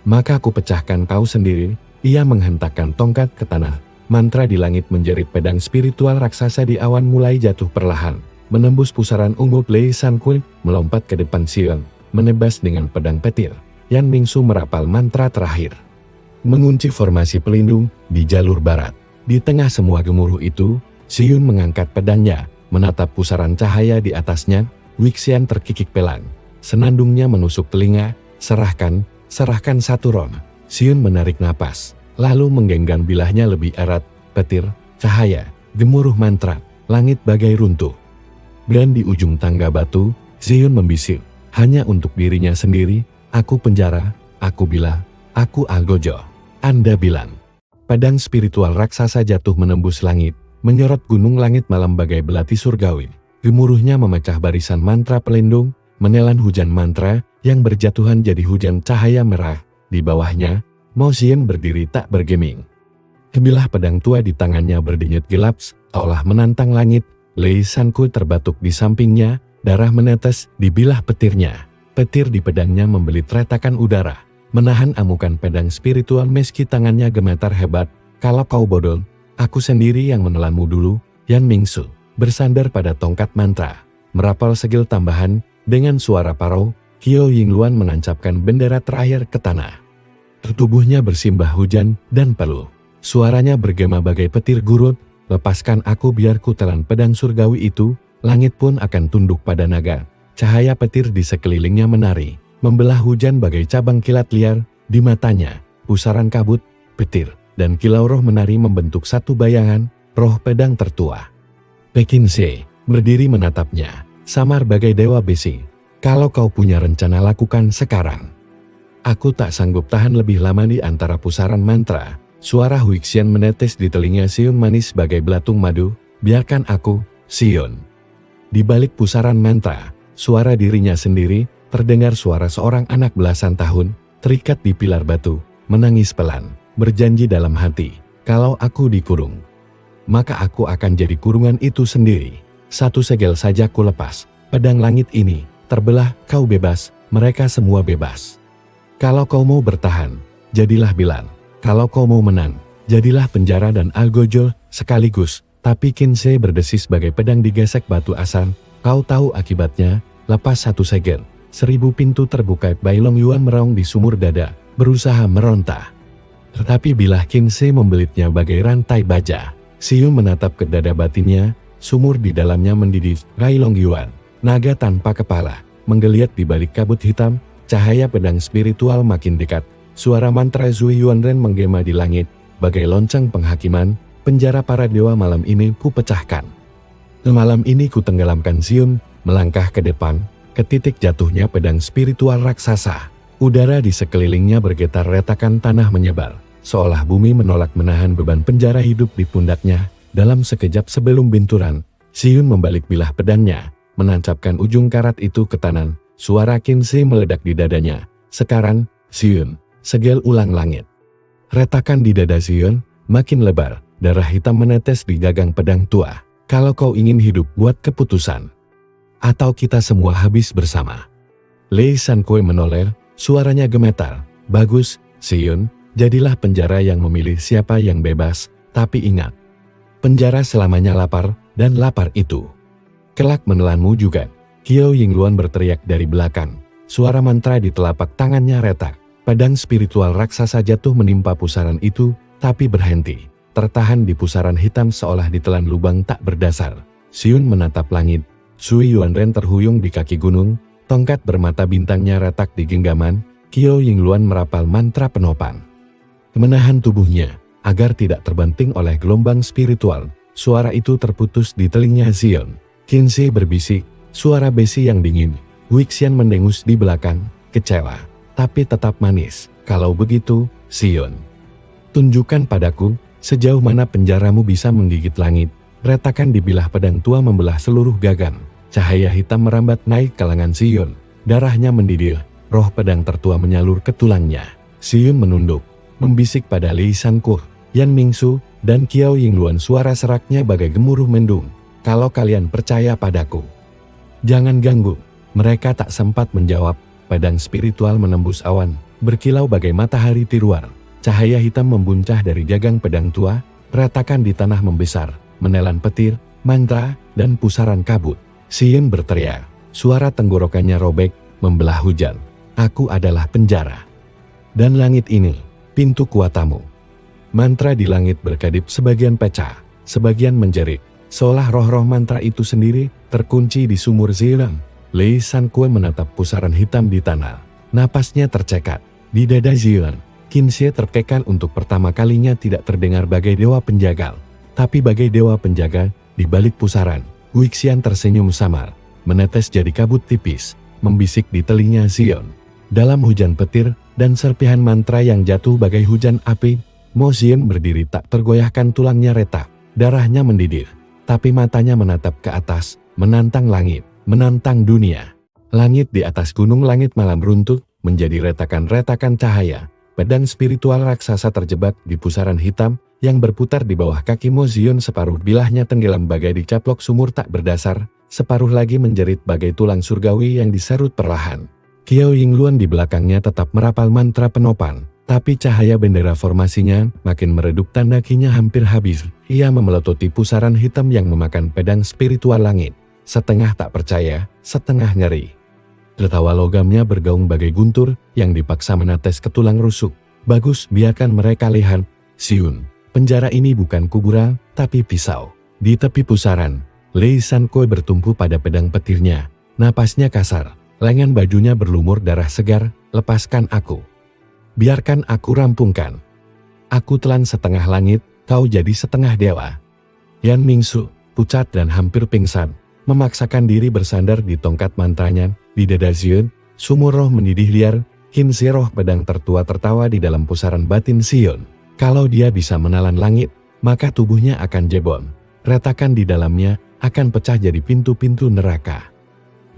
maka aku pecahkan kau sendiri. Ia menghentakkan tongkat ke tanah. Mantra di langit menjerit, pedang spiritual raksasa di awan mulai jatuh perlahan. Menembus pusaran ungu. Lei Sankuo melompat ke depan Xion, menebas dengan pedang petir. Yan Mingsu merapal mantra terakhir, mengunci formasi pelindung di jalur barat. Di tengah semua gemuruh itu, Xion mengangkat pedangnya, menatap pusaran cahaya di atasnya. Guixian terkikik pelan. Senandungnya menusuk telinga. Serahkan, serahkan satu roh. Xion menarik napas, lalu menggenggam bilahnya lebih erat. Petir, cahaya, gemuruh mantra, langit bagai runtuh. Dan di ujung tangga batu, Xion membisik, hanya untuk dirinya sendiri, aku penjara, Aku bilang, aku Algojo. Anda bilang. Pedang spiritual raksasa jatuh menembus langit, menyorot gunung langit malam bagai belati surgawi. Gemuruhnya memecah barisan mantra pelindung, menelan hujan mantra yang berjatuhan jadi hujan cahaya merah. Di bawahnya, Mo Xian berdiri tak bergeming. Kebilah pedang tua di tangannya berdenyut gelap, seolah menantang langit. Lei Sanku terbatuk di sampingnya, darah menetes di bilah petirnya. Petir di pedangnya membelit retakan udara, menahan amukan pedang spiritual meski tangannya gemetar hebat. Kalau kau bodoh, aku sendiri yang menelanmu dulu. Yan Mingsu bersandar pada tongkat mantra, merapal segel tambahan. Dengan suara parau, Qiao Yingluan menancapkan bendera terakhir ke tanah. Tubuhnya bersimbah hujan dan peluh. Suaranya bergema bagai petir gurut, lepaskan aku biar ku telan pedang surgawi itu. Langit pun akan tunduk pada naga. Cahaya petir di sekelilingnya menari, membelah hujan bagai cabang kilat liar. Di matanya, pusaran kabut, petir, dan kilau roh menari membentuk satu bayangan, roh pedang tertua. Pekin Se berdiri menatapnya, samar bagai dewa besi. Kalau kau punya rencana lakukan sekarang. Aku tak sanggup tahan lebih lama di antara pusaran mantra. Suara Huixian menetes di telinga Xion manis bagai belatung madu. Biarkan aku, Xion. Di balik pusaran mantra, suara dirinya sendiri, terdengar suara seorang anak belasan tahun, terikat di pilar batu, menangis pelan, berjanji dalam hati, kalau aku dikurung, maka aku akan jadi kurungan itu sendiri. Satu segel saja ku lepas, pedang langit ini, terbelah, kau bebas, mereka semua bebas. Kalau kau mau bertahan, jadilah Bilan. Kalau kau mau menang, jadilah penjara dan Algojo sekaligus. Tapi Qin Shi berdesis sebagai pedang digesek batu asan. Kau tahu akibatnya, lepas satu segel, 1000 pintu terbuka. Bai Long Yuan meraung di sumur dada, berusaha meronta. Tetapi bila Qin Shi membelitnya bagai rantai baja, Xiu menatap ke dada batinnya, sumur di dalamnya mendidih. Bai Long Yuan, naga tanpa kepala, menggeliat di balik kabut hitam. Cahaya pedang spiritual makin dekat. Suara mantra Zui Yuanren menggema di langit, bagai lonceng penghakiman. Penjara para dewa malam ini ku pecahkan. Malam ini ku tenggelamkan Xion, melangkah ke depan, ke titik jatuhnya pedang spiritual raksasa. Udara di sekelilingnya bergetar, retakan tanah menyebar, seolah bumi menolak menahan beban penjara hidup di pundaknya. Dalam sekejap sebelum binturan, Xion membalik bilah pedangnya, menancapkan ujung karat itu ke tanah. Suara Qin Shi meledak di dadanya. Sekarang, Xion, segel ulang langit. Retakan di dada Xion makin lebar, darah hitam menetes di gagang pedang tua. Kalau kau ingin hidup, buat keputusan. Atau kita semua habis bersama. Lei Sankui menoleh, suaranya gemetar. Bagus, Xion, jadilah penjara yang memilih siapa yang bebas. Tapi ingat, penjara selamanya lapar, dan lapar itu kelak menelanmu juga. Qiao Yingluan berteriak dari belakang. Suara mantra di telapak tangannya retak. Pedang spiritual raksasa jatuh menimpa pusaran itu, tapi berhenti. Tertahan di pusaran hitam seolah ditelan lubang tak berdasar. Xion menatap langit. Zui Yuanren terhuyung di kaki gunung. Tongkat bermata bintangnya retak di genggaman. Qiao Yingluan merapal mantra penopang. Menahan tubuhnya, agar tidak terbanting oleh gelombang spiritual. Suara itu terputus di telinga Xion. Qin Shi berbisik, suara besi yang dingin. Huixian mendengus di belakang, kecewa, tapi tetap manis. Kalau begitu, Xion, tunjukkan padaku, sejauh mana penjaramu bisa menggigit langit. Retakan di bilah pedang tua membelah seluruh gagan. Cahaya hitam merambat naik ke lengan Xion. Darahnya mendidih, roh pedang tertua menyalur ke tulangnya. Xion menunduk, membisik pada Lei Sankuh, Yan Mingsu, dan Qiao Yingluan. Suara seraknya bagai gemuruh mendung. Kalau kalian percaya padaku, jangan ganggu. Mereka tak sempat menjawab. Pedang spiritual menembus awan, berkilau bagai matahari tiruar. Cahaya hitam membuncah dari gagang pedang tua. Retakan di tanah membesar, menelan petir, mantra, dan pusaran kabut. Xion berteriak. Suara tenggorokannya robek, membelah hujan. Aku adalah penjara. Dan langit ini, pintu kuatamu. Mantra di langit berkedip, sebagian pecah, sebagian menjerit. Seolah roh-roh mantra itu sendiri terkunci di sumur Zilong. Lei Sankui menatap pusaran hitam di tanah. Napasnya tercekat. Di dada Zilong, Qin Shi terkekan untuk pertama kalinya tidak terdengar bagai dewa penjagal, tapi bagai dewa penjaga di balik pusaran. Huixian tersenyum samar, menetes jadi kabut tipis, membisik di telinga Xion. Dalam hujan petir, dan serpihan mantra yang jatuh bagai hujan api. Mo Xian berdiri tak tergoyahkan, tulangnya retak, darahnya mendidih, tapi matanya menatap ke atas, menantang langit, menantang dunia. Langit di atas gunung langit malam runtuh, menjadi retakan-retakan cahaya. Pedang spiritual raksasa terjebak di pusaran hitam yang berputar di bawah kaki Mo Xian. Separuh bilahnya tenggelam bagai dicaplok sumur tak berdasar, separuh lagi menjerit bagai tulang surgawi yang diserut perlahan. Qiao Yingluan di belakangnya tetap merapal mantra penopang, tapi cahaya bendera formasinya makin meredup, tanda kinya hampir habis. Ia memelototi pusaran hitam yang memakan pedang spiritual langit, setengah tak percaya, setengah ngeri. Tertawa logamnya bergaung bagai guntur yang dipaksa menetes ke tulang rusuk. Bagus, biarkan mereka lihat, Xiun. Penjara ini bukan kuburan, tapi pisau. Di tepi pusaran, Lei San Koi bertumpu pada pedang petirnya. Napasnya kasar, lengan bajunya berlumur darah segar. Lepaskan aku. Biarkan aku rampungkan. Aku telan setengah langit, kau jadi setengah dewa. Yan Mingsu, pucat dan hampir pingsan, memaksakan diri bersandar di tongkat mantranya. Di dada Xiun, sumur roh mendidih liar. Qin Shi roh pedang tertua tertawa di dalam pusaran batin Xiun. Kalau dia bisa menelan langit, maka tubuhnya akan jebol. Retakan di dalamnya akan pecah jadi pintu-pintu neraka.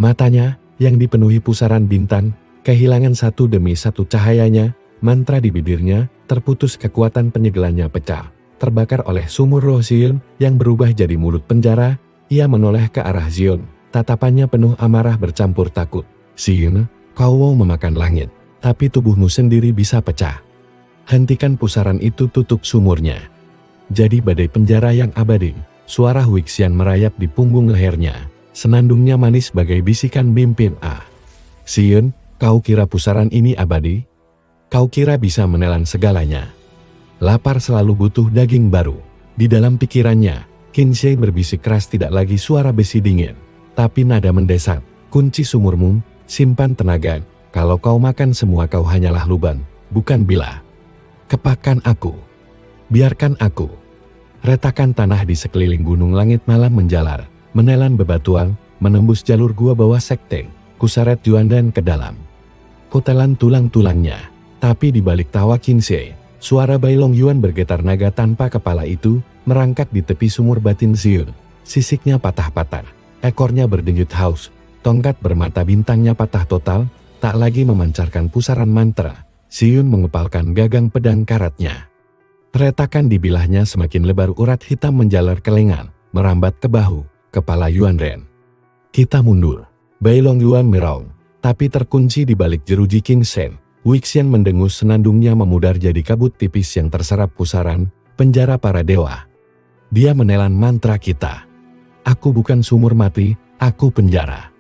Matanya, yang dipenuhi pusaran bintang, kehilangan satu demi satu cahayanya. Mantra di bibirnya terputus, kekuatan penyegelannya pecah, terbakar oleh sumur roh Xiun yang berubah jadi mulut penjara. Ia menoleh ke arah Xiun, tatapannya penuh amarah bercampur takut. Xiun, kau mau memakan langit, tapi tubuhmu sendiri bisa pecah. Hentikan pusaran itu, tutup sumurnya. Jadi badai penjara yang abadi. Suara Huixian merayap di punggung lehernya. Senandungnya manis bagai bisikan mimpin A. Xiun, kau kira pusaran ini abadi? Kau kira bisa menelan segalanya? Lapar selalu butuh daging baru. Di dalam pikirannya, Qin Shi berbisik keras, tidak lagi suara besi dingin, tapi nada mendesak. Kunci sumurmu, simpan tenaga. Kalau kau makan semua, kau hanyalah lubang, bukan bila. Kepakan aku. Biarkan aku. Retakan tanah di sekeliling gunung langit malam menjalar, menelan bebatuan, menembus jalur gua bawah sekte. Kuseret Juandan ke dalam. Kutelan tulang-tulangnya. Tapi di balik tawa Qin Shi, suara Bai Long Yuan bergetar, naga tanpa kepala itu merangkak di tepi sumur batin Xiun. Sisiknya patah-patah, ekornya berdenyut haus, tongkat bermata bintangnya patah total, tak lagi memancarkan pusaran mantra. Xiun mengepalkan gagang pedang karatnya. Retakan di bilahnya semakin lebar, urat hitam menjalar ke lengan, merambat ke bahu, kepala Yuan Ren. Kita mundur. Bai Long Yuan meraung, tapi terkunci di balik jeruji King Shen. Huixian mendengus, senandungnya memudar jadi kabut tipis yang terserap pusaran penjara para dewa. Dia menelan mantra kita. Aku bukan sumur mati, aku penjara.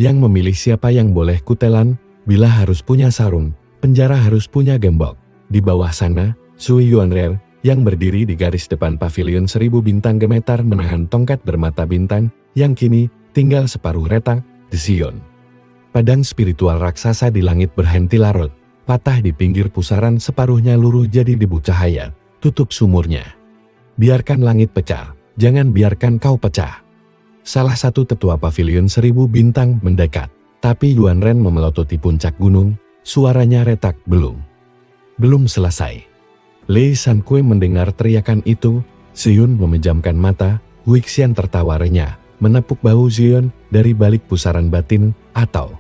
Yang memilih siapa yang boleh kutelan, bila harus punya sarung, penjara harus punya gembok. Di bawah sana, Sui Yuanrer, yang berdiri di garis depan pavilion 1000 bintang gemetar menahan tongkat bermata bintang, yang kini tinggal separuh retak, di Xiun. Pedang spiritual raksasa di langit berhenti larut, patah di pinggir pusaran, separuhnya luruh jadi debu cahaya, tutup sumurnya. Biarkan langit pecah, jangan biarkan kau pecah. Salah satu tetua pavilion 1000 bintang mendekat, tapi Yuan Ren memelototi puncak gunung, suaranya retak, belum selesai. Lei San Kue mendengar teriakan itu, Xiun memejamkan mata, Huixian tertawa renyah, menepuk bahu Xiun dari balik pusaran batin, atau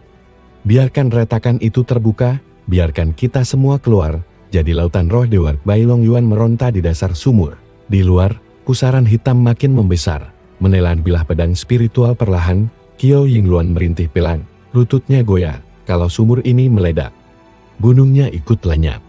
biarkan retakan itu terbuka, biarkan kita semua keluar, jadi lautan roh dewa. Bai Long Yuan meronta di dasar sumur. Di luar, pusaran hitam makin membesar, menelan bilah pedang spiritual perlahan. Qiao Yingluan merintih pelan, lututnya goyah, kalau sumur ini meledak, gunungnya ikut lenyap.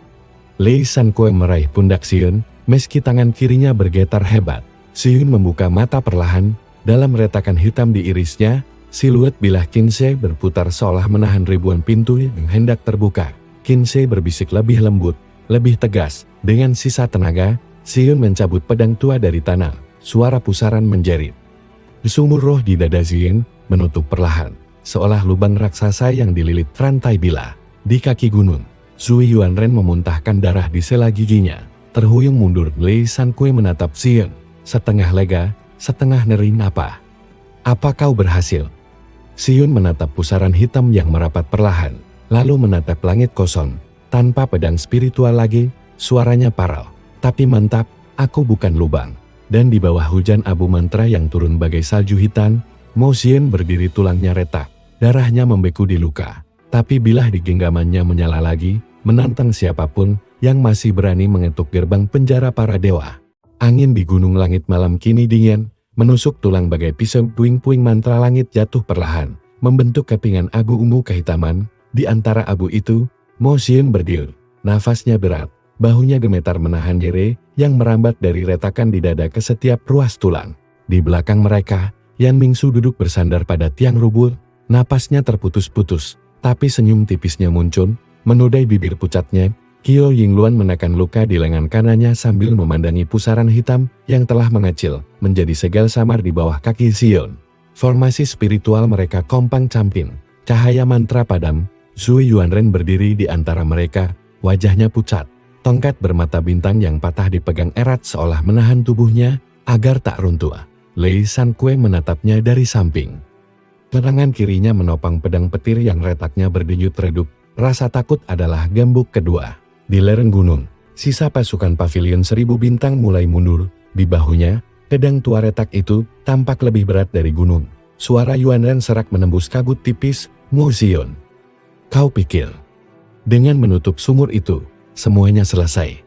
Lei San Kue meraih pundak Xiun, meski tangan kirinya bergetar hebat. Xiun membuka mata perlahan, dalam retakan hitam di irisnya, siluet bilah Qin Shi berputar seolah menahan ribuan pintu yang hendak terbuka. Qin Shi berbisik lebih lembut, lebih tegas. Dengan sisa tenaga, Xiun mencabut pedang tua dari tanah. Suara pusaran menjerit. Sumur roh di dada Xiun menutup perlahan, seolah lubang raksasa yang dililit rantai bilah. Di kaki gunung, Sui Yuanren memuntahkan darah di sela giginya. Terhuyung mundur, Lei San Kue menatap Xiun, setengah lega, setengah neri. Apa kau berhasil? Xiun menatap pusaran hitam yang merapat perlahan, lalu menatap langit kosong. tanpa pedang spiritual lagi, suaranya parau. Tapi mantap, aku bukan lubang. Dan di bawah hujan abu mantra yang turun bagai salju hitam, Mo Xian berdiri, tulangnya retak, darahnya membeku di luka. Tapi bilah di genggamannya menyala lagi, menantang siapapun yang masih berani mengetuk gerbang penjara para dewa. Angin di gunung langit malam kini dingin, menusuk tulang bagai pisau. Puing-puing mantra langit jatuh perlahan, membentuk kepingan abu ungu kehitaman. Di antara abu itu, Mo Xian berdiri, nafasnya berat, bahunya gemetar menahan nyeri yang merambat dari retakan di dada ke setiap ruas tulang. Di belakang mereka, Yan Mingsu duduk bersandar pada tiang rubuh, napasnya terputus-putus, tapi senyum tipisnya muncul, menodai bibir pucatnya. Qiao Yingluan menekan luka di lengan kanannya sambil memandangi pusaran hitam yang telah mengecil, menjadi segel samar di bawah kaki Xion. Formasi spiritual mereka kompang camping, cahaya mantra padam. Zui Yuanren berdiri di antara mereka, wajahnya pucat. Tongkat bermata bintang yang patah dipegang erat seolah menahan tubuhnya agar tak runtuh. Lei San Kue menatapnya dari samping. Lengan kirinya menopang pedang petir yang retaknya berdenyut redup. Rasa takut adalah gembok kedua. Di lereng gunung, sisa pasukan pavilion 1000 bintang mulai mundur. Di bahunya, pedang tua retak itu tampak lebih berat dari gunung. Suara Yuanren serak menembus kabut tipis. Mo Xian, kau pikir dengan menutup sumur itu semuanya selesai?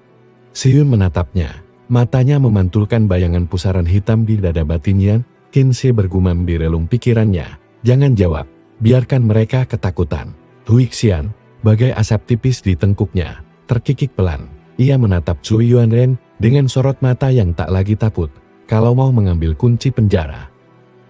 Xion menatapnya, matanya memantulkan bayangan pusaran hitam di dada batinnya. Qin Shi bergumam di relung pikirannya, jangan jawab, biarkan mereka ketakutan. Huixian, bagai asap tipis di tengkuknya, terkikik pelan. Ia menatap Zui Yuanren dengan sorot mata yang tak lagi takut. Kalau mau mengambil kunci penjara,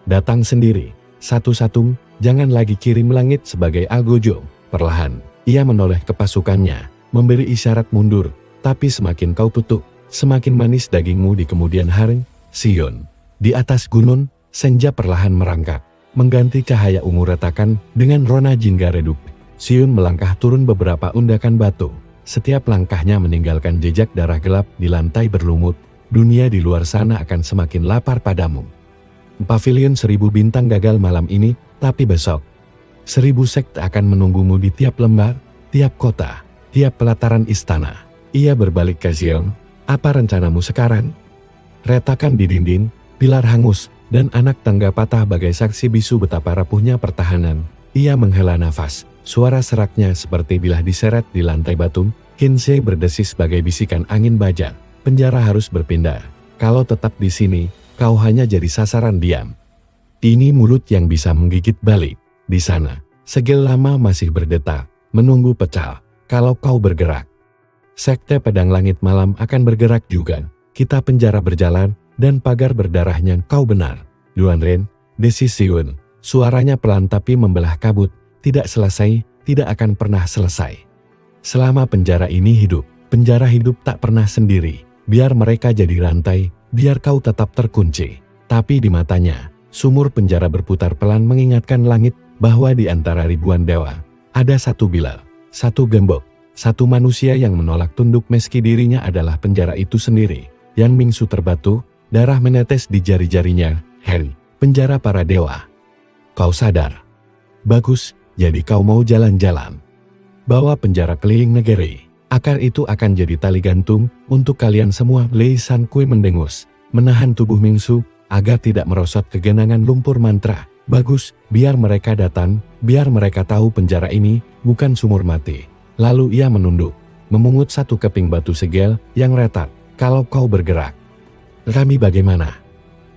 datang sendiri, satu-satu, jangan lagi kirim langit sebagai algojo. Perlahan, ia menoleh ke pasukannya, memberi isyarat mundur. Tapi semakin kau tutup, semakin manis dagingmu di kemudian hari. Xion, di atas gunung, senja perlahan merangkak, mengganti cahaya ungu retakan dengan rona jingga redup. Xion melangkah turun beberapa undakan batu. Setiap langkahnya meninggalkan jejak darah gelap di lantai berlumut. Dunia di luar sana akan semakin lapar padamu. Pavilion 1000 bintang gagal malam ini, tapi besok 1000 sekte akan menunggumu di tiap lembar, tiap kota, tiap pelataran istana. Ia berbalik ke Xion. Apa rencanamu sekarang? Retakan di dinding, pilar hangus, dan anak tangga patah bagai saksi bisu betapa rapuhnya pertahanan. Ia menghela nafas. Suara seraknya seperti bilah diseret di lantai batu. Qin Shi berdesis bagai bisikan angin baja. Penjara harus berpindah. Kalau tetap di sini, kau hanya jadi sasaran diam. Ini mulut yang bisa menggigit balik. Di sana, segel lama masih berdetak, menunggu pecah. Kalau kau bergerak, Sekte Pedang Langit Malam akan bergerak juga. Kita penjara berjalan, dan pagar berdarahnya. Kau benar, Yuanren, desis Xion. Suaranya pelan tapi membelah kabut. Tidak selesai, tidak akan pernah selesai. Selama penjara ini hidup, penjara hidup tak pernah sendiri. Biar mereka jadi rantai, biar kau tetap terkunci. Tapi di matanya, sumur penjara berputar pelan mengingatkan langit bahwa di antara ribuan dewa, ada satu Bilal, satu gembok, satu manusia yang menolak tunduk meski dirinya adalah penjara itu sendiri. Yan Mingsu terbatu, darah menetes di jari-jarinya. Hei, penjara para dewa. Kau sadar? Bagus, jadi kau mau jalan-jalan. Bawa penjara keliling negeri. Akar itu akan jadi tali gantung untuk kalian semua. Lei San Kue mendengus, menahan tubuh Mingsu agar tidak merosot ke genangan lumpur mantra. Bagus, biar mereka datang, biar mereka tahu penjara ini bukan sumur mati. Lalu ia menunduk, memungut satu keping batu segel yang retak. Kalau kau bergerak, kami bagaimana?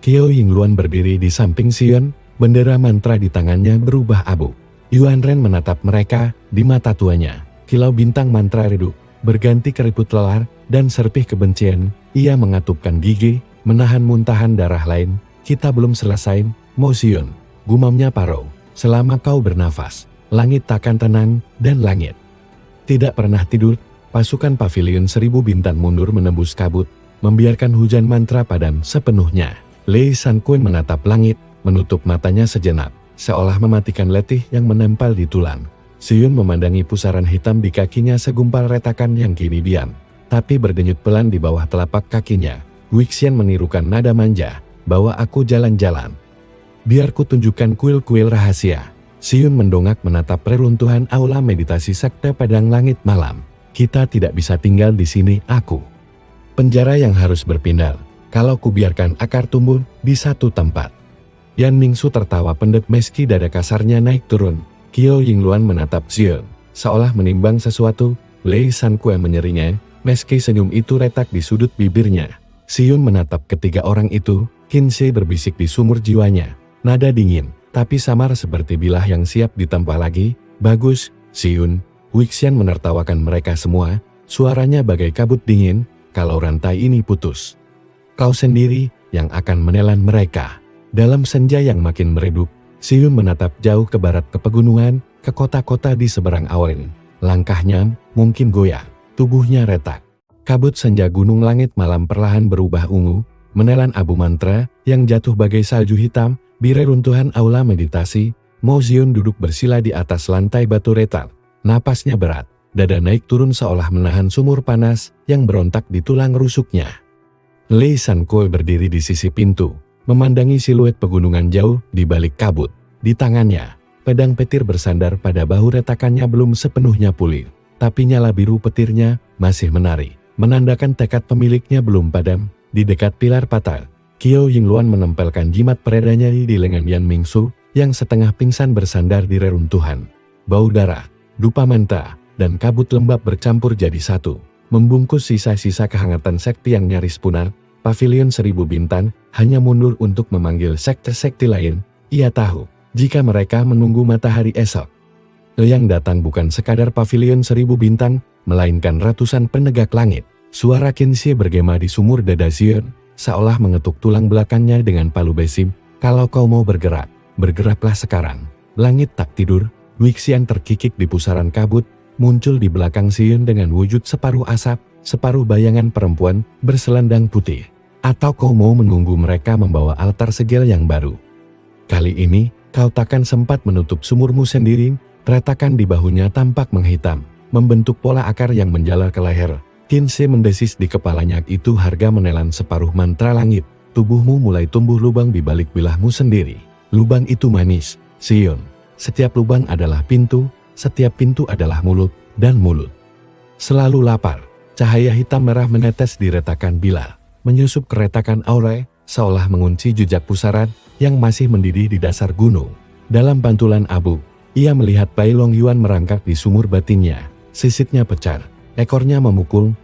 Qiao Yingluan berdiri di samping Xion, bendera mantra di tangannya berubah abu. Yuanren menatap mereka, di mata tuanya, kilau bintang mantra redup, berganti keriput lelah dan serpih kebencian. Ia mengatupkan gigi, menahan muntahan darah lain. Kita belum selesai, Mo Xian, gumamnya Paro. Selama kau bernafas, langit takkan tenang, dan langit tidak pernah tidur. Pasukan pavilion 1000 bintang mundur menembus kabut, membiarkan hujan mantra padam sepenuhnya. Lei San Kue menatap langit, menutup matanya sejenak, seolah mematikan letih yang menempel di tulang. Xion memandangi pusaran hitam di kakinya, segumpal retakan yang kini diam, tapi berdenyut pelan di bawah telapak kakinya. Huixian menirukan nada manja, bawa aku jalan-jalan. Biar ku tunjukkan kuil-kuil rahasia. Xion mendongak menatap reruntuhan aula meditasi Sekte Pedang Langit Malam. Kita tidak bisa tinggal di sini, aku. Penjara yang harus berpindah. Kalau kubiarkan akar tumbuh di satu tempat. Yan Mingsu tertawa pendek meski dada kasarnya naik turun. Qiao Yingluan menatap Xion, seolah menimbang sesuatu. Lei Sankue menyerinya, meski senyum itu retak di sudut bibirnya. Xion menatap ketiga orang itu. Qin Shi berbisik di sumur jiwanya. Nada dingin, tapi samar seperti bilah yang siap ditempa lagi. Bagus, Xion. Wixian menertawakan mereka semua. Suaranya bagai kabut dingin. Kalau rantai ini putus, kau sendiri yang akan menelan mereka. Dalam senja yang makin meredup, Xion menatap jauh ke barat ke pegunungan, ke kota-kota di seberang awan. Langkahnya mungkin goyah, tubuhnya retak. Kabut senja gunung langit malam perlahan berubah ungu, menelan abu mantra yang jatuh bagai salju hitam di reruntuhan aula meditasi. Mo Xion duduk bersila di atas lantai batu retak. Napasnya berat, dada naik turun seolah menahan sumur panas yang berontak di tulang rusuknya. Lei Sankue berdiri di sisi pintu, memandangi siluet pegunungan jauh di balik kabut. Di tangannya, pedang petir bersandar pada bahu retakannya belum sepenuhnya pulih, tapi nyala biru petirnya masih menari, menandakan tekad pemiliknya belum padam. Di dekat pilar patah, Qiao Yingluan menempelkan jimat peredanya di lengan Yan Mingsu, yang setengah pingsan bersandar di reruntuhan. Bau darah, dupa menta, dan kabut lembab bercampur jadi satu, membungkus sisa-sisa kehangatan sekte yang nyaris punah. Pavilion 1000 Bintang hanya mundur untuk memanggil sekte-sekte lain. Ia tahu, jika mereka menunggu matahari esok, yang datang bukan sekadar Pavilion 1000 Bintang, melainkan ratusan penegak langit. Suara Qin Shi bergema di sumur dada Xion, seolah mengetuk tulang belakangnya dengan palu besi. Kalau kau mau bergerak, bergeraklah sekarang. Langit tak tidur. Wixian terkikik di pusaran kabut, muncul di belakang Xion dengan wujud separuh asap, separuh bayangan perempuan berselendang putih. Atau kau mau menunggu mereka membawa altar segel yang baru? Kali ini, kau takkan sempat menutup sumurmu sendiri. Retakan di bahunya tampak menghitam, membentuk pola akar yang menjalar ke leher. Qin Shi mendesis di kepalanya, itu harga menelan separuh mantra langit. Tubuhmu mulai tumbuh lubang di balik bilahmu sendiri. Lubang itu manis, Xion. Setiap lubang adalah pintu, setiap pintu adalah mulut, dan mulut selalu lapar. Cahaya hitam merah menetes di retakan bilal, menyusup ke retakan aura, seolah mengunci jejak pusaran yang masih mendidih di dasar gunung. Dalam pantulan abu, ia melihat Bai Long Yuan merangkak di sumur batinnya. Sisitnya pecah, ekornya memukul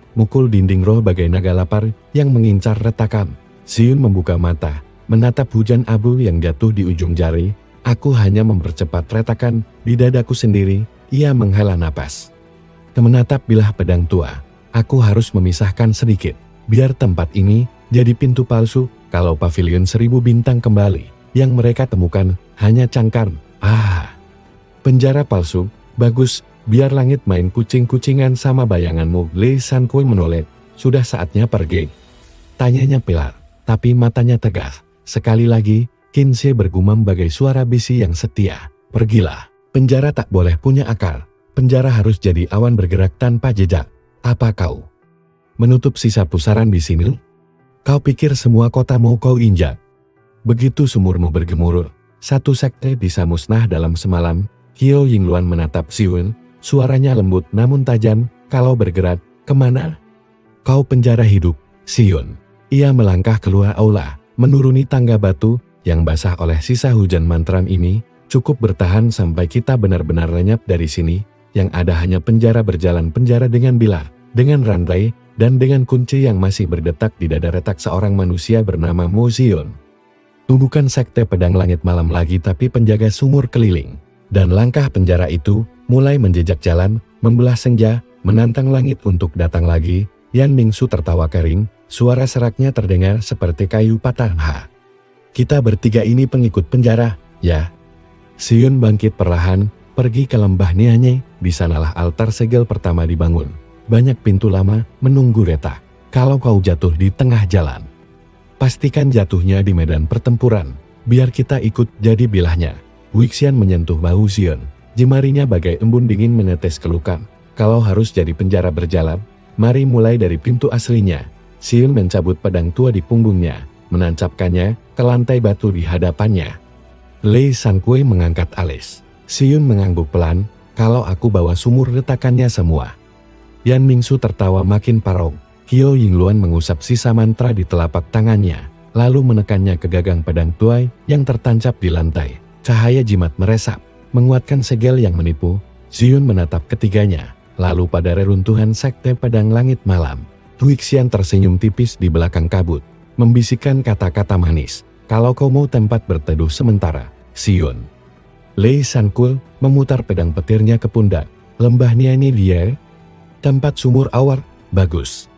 dinding roh bagai naga lapar yang mengincar retakan. Xion membuka mata, menatap hujan abu yang jatuh di ujung jari. Aku hanya mempercepat retakan di dadaku sendiri. Ia menghela napas, menatap bilah pedang tua. Aku harus memisahkan sedikit, biar tempat ini jadi pintu palsu. Kalau Pavilion 1000 Bintang kembali, yang mereka temukan hanya cangkar. Penjara palsu. Bagus, biar langit main kucing-kucingan sama bayanganmu. Lei Sankue menoleh. Sudah saatnya pergi, tanyanya pilar, tapi matanya tegas. Sekali lagi, Qin Shi bergumam bagai suara bisi yang setia. Pergilah. Penjara tak boleh punya akal. Penjara harus jadi awan bergerak tanpa jejak. Apa kau menutup sisa pusaran di sini? Kau pikir semua kota mau kau injak? Begitu sumurmu bergemuruh, satu sekte bisa musnah dalam semalam. Qiao Yingluan menatap Xion, suaranya lembut namun tajam. Kalau bergerak, kemana? Kau penjara hidup, Xion. Ia melangkah keluar aula, menuruni tangga batu yang basah oleh sisa hujan mantram ini. Cukup bertahan sampai kita benar-benar lenyap dari sini. Yang ada hanya penjara berjalan, penjara dengan bilah, dengan rantai, dan dengan kunci yang masih berdetak di dada retak seorang manusia bernama Mo Xion. Bukan sekte pedang langit malam lagi, tapi penjaga sumur keliling. Dan langkah penjara itu mulai menjejak jalan, membelah senja, menantang langit untuk datang lagi. Yan Mingsu tertawa kering, suara seraknya terdengar seperti kayu patah. Kita bertiga ini pengikut penjara, ya? Xion bangkit perlahan, pergi ke lembah Nianye. Di sanalah altar segel pertama dibangun. Banyak pintu lama menunggu retak. Kalau kau jatuh di tengah jalan, pastikan jatuhnya di medan pertempuran. Biar kita ikut jadi bilahnya. Wixian menyentuh bahu Xion. Jemarinya bagai embun dingin menetes ke luka. Kalau harus jadi penjara berjalan, mari mulai dari pintu aslinya. Xion mencabut pedang tua di punggungnya, menancapkannya ke lantai batu di hadapannya. Lei Sankue mengangkat alis. Xion mengangguk pelan. Kalau aku bawa sumur retakannya semua, Yan Mingsu tertawa makin parau. Qiao Yingluan mengusap sisa mantra di telapak tangannya, lalu menekannya ke gagang pedang tuai yang tertancap di lantai. Cahaya jimat meresap, menguatkan segel yang menipu. Ziyun menatap ketiganya, lalu pada reruntuhan sekte pedang langit malam. Huixian tersenyum tipis di belakang kabut, membisikkan kata-kata manis. Kalau kau mau tempat berteduh sementara, Ziyun. Lei Sankul memutar pedang petirnya ke pundak. Lembah Niani dia, tempat sumur awar, bagus.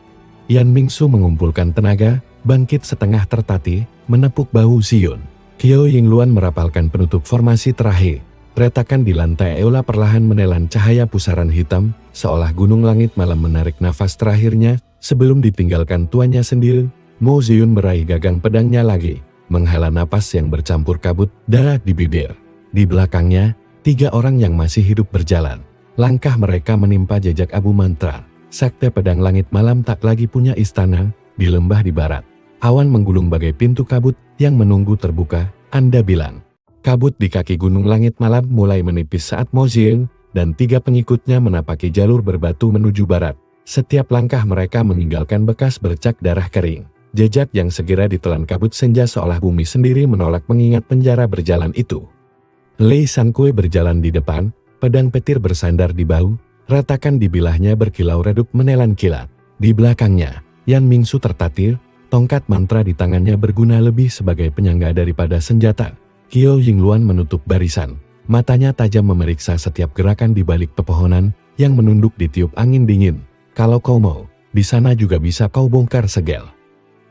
Yan Mingsu mengumpulkan tenaga, bangkit setengah tertatih, menepuk bahu Ziyun. Qiao Yingluan merapalkan penutup formasi terakhir. Retakan di lantai aula perlahan menelan cahaya pusaran hitam, seolah gunung langit malam menarik nafas terakhirnya, sebelum ditinggalkan tuannya sendiri. Mo Ziyun meraih gagang pedangnya lagi, menghela napas yang bercampur kabut darah di bibir. Di belakangnya, 3 orang yang masih hidup berjalan. Langkah mereka menimpa jejak abu mantra. Sekte pedang langit malam tak lagi punya istana di lembah di barat. Awan menggulung bagai pintu kabut yang menunggu terbuka. Anda bilang. Kabut di kaki gunung langit malam mulai menipis saat Mo Ziyun dan 3 pengikutnya menapaki jalur berbatu menuju barat. Setiap langkah mereka meninggalkan bekas bercak darah kering. Jejak yang segera ditelan kabut senja seolah bumi sendiri menolak mengingat penjara berjalan itu. Lei Sankui berjalan di depan, pedang petir bersandar di bahu, retakan di bilahnya berkilau redup menelan kilat. Di belakangnya, Yan Mingsu tertatir, tongkat mantra di tangannya berguna lebih sebagai penyangga daripada senjata. Qiao Yingluan menutup barisan, matanya tajam memeriksa setiap gerakan di balik pepohonan yang menunduk ditiup angin dingin. Kalau kau mau, di sana juga bisa kau bongkar segel.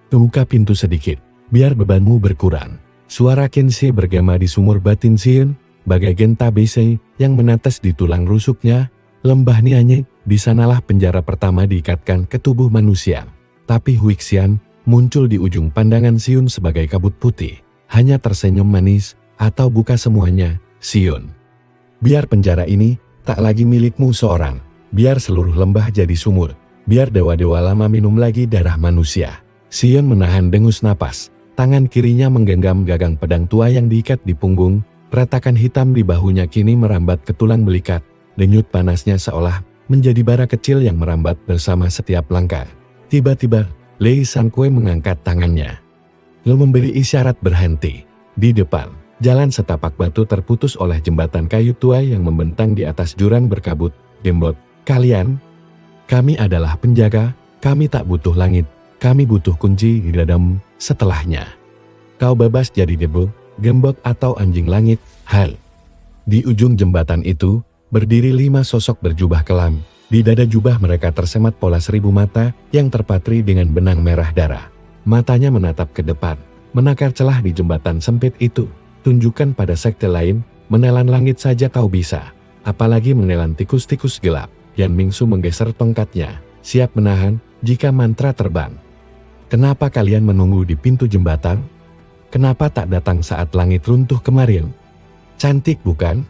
Buka pintu sedikit, biar bebanmu berkurang. Suara Kensei bergema di sumur batin Ziyun, bagai genta besi yang menetes di tulang rusuknya. Lembah Nianye, di sanalah penjara pertama diikatkan ke tubuh manusia. Tapi Huixian muncul di ujung pandangan Ziyun sebagai kabut putih. Hanya tersenyum manis, atau buka semuanya, Ziyun. Biar penjara ini tak lagi milikmu seorang. Biar seluruh lembah jadi sumur. Biar dewa-dewa lama minum lagi darah manusia. Ziyun menahan dengus napas. Tangan kirinya menggenggam gagang pedang tua yang diikat di punggung. Retakan hitam di bahunya kini merambat ke tulang belikat. Denyut panasnya seolah menjadi bara kecil yang merambat bersama setiap langkah. Tiba-tiba, Lei Sankui mengangkat tangannya. Lalu memberi isyarat berhenti. Di depan, jalan setapak batu terputus oleh jembatan kayu tua yang membentang di atas jurang berkabut. Gembot, kalian? Kami adalah penjaga, kami tak butuh langit, kami butuh kunci di dadamu. Setelahnya, kau bebas jadi debu, gembot atau anjing langit. Hal. Di ujung jembatan itu, berdiri 5 sosok berjubah kelam. Di dada jubah mereka tersemat pola 1000 mata yang terpatri dengan benang merah darah. Matanya menatap ke depan, menakar celah di jembatan sempit itu. Tunjukkan pada sekte lain, menelan langit saja kau bisa. Apalagi menelan tikus-tikus gelap. Yan Mingsu menggeser tongkatnya, siap menahan jika mantra terbang. Kenapa kalian menunggu di pintu jembatan? Kenapa tak datang saat langit runtuh kemarin? Cantik bukan?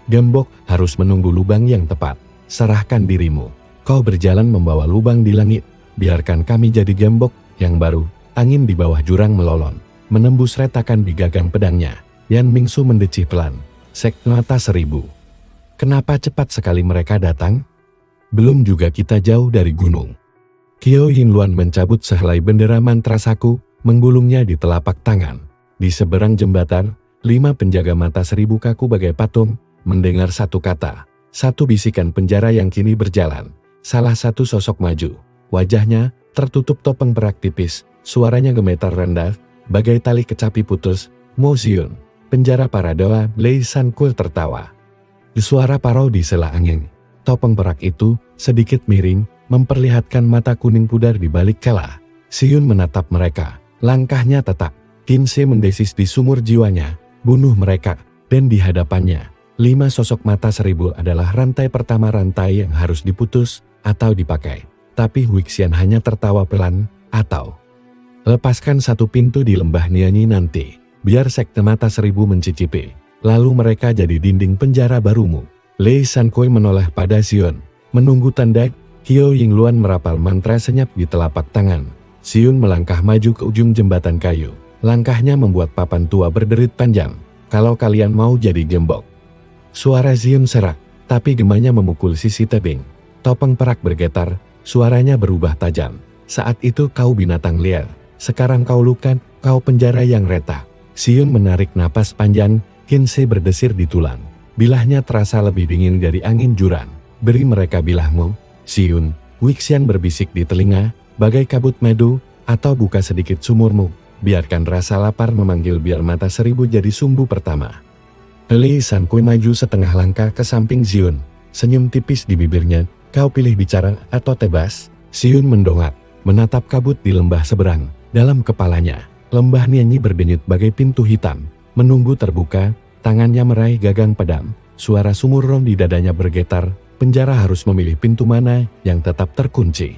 Gembok harus menunggu lubang yang tepat. Serahkan dirimu. Kau berjalan membawa lubang di langit. Biarkan kami jadi gembok yang baru. Angin di bawah jurang melolon, menembus retakan di gagang pedangnya. Yan Mingsu mendecih pelan. Sekte mata 1000. Kenapa cepat sekali mereka datang? Belum juga kita jauh dari gunung. Qiao Yingluan mencabut sehelai bendera mantra saku, menggulungnya di telapak tangan. Di seberang jembatan, 5 penjaga mata 1000 kaku bagai patung, mendengar satu kata. Satu bisikan penjara yang kini berjalan. Salah satu sosok maju. Wajahnya tertutup topeng perak tipis. Suaranya gemetar rendah, bagai tali kecapi putus. Mo Ziyun, penjara para dewa. Lei Sankul tertawa. Suara parau di sela angin. Topeng perak itu sedikit miring, memperlihatkan mata kuning pudar di balik celah. Ziyun menatap mereka. Langkahnya tetap. Kensei mendesis di sumur jiwanya. Bunuh mereka. Dan di hadapannya, 5 sosok mata 1000 adalah rantai pertama rantai yang harus diputus atau dipakai. Tapi Huixian hanya tertawa pelan. Atau lepaskan satu pintu di lembah Niani nanti. Biar sekte mata 1000 mencicipi. Lalu mereka jadi dinding penjara barumu. Lei Sankui menoleh pada Ziyun. Menunggu tanda. Qiao Yingluan merapal mantra senyap di telapak tangan. Ziyun melangkah maju ke ujung jembatan kayu. Langkahnya membuat papan tua berderit panjang. Kalau kalian mau jadi gembok. Suara Ziyun serak, tapi gemanya memukul sisi tebing. Topeng Perak bergetar, suaranya berubah tajam. Saat itu kau binatang liar, sekarang kau luka, kau penjara yang retak. Xion menarik napas panjang, Kinsey berdesir di tulang. Bilahnya terasa lebih dingin dari angin juran. Beri mereka bilahmu, Xion, Wixian berbisik di telinga, bagai kabut madu, atau buka sedikit sumurmu. Biarkan rasa lapar memanggil biar mata seribu jadi sumbu pertama. Li Sankui maju setengah langkah ke samping Xion. Senyum tipis di bibirnya, kau pilih bicara atau tebas? Xion mendongak, menatap kabut di lembah seberang. Dalam kepalanya, lembah nyanyi berdenyut bagai pintu hitam. Menunggu terbuka, tangannya meraih gagang pedang. Suara sumur rom di dadanya bergetar, penjara harus memilih pintu mana yang tetap terkunci.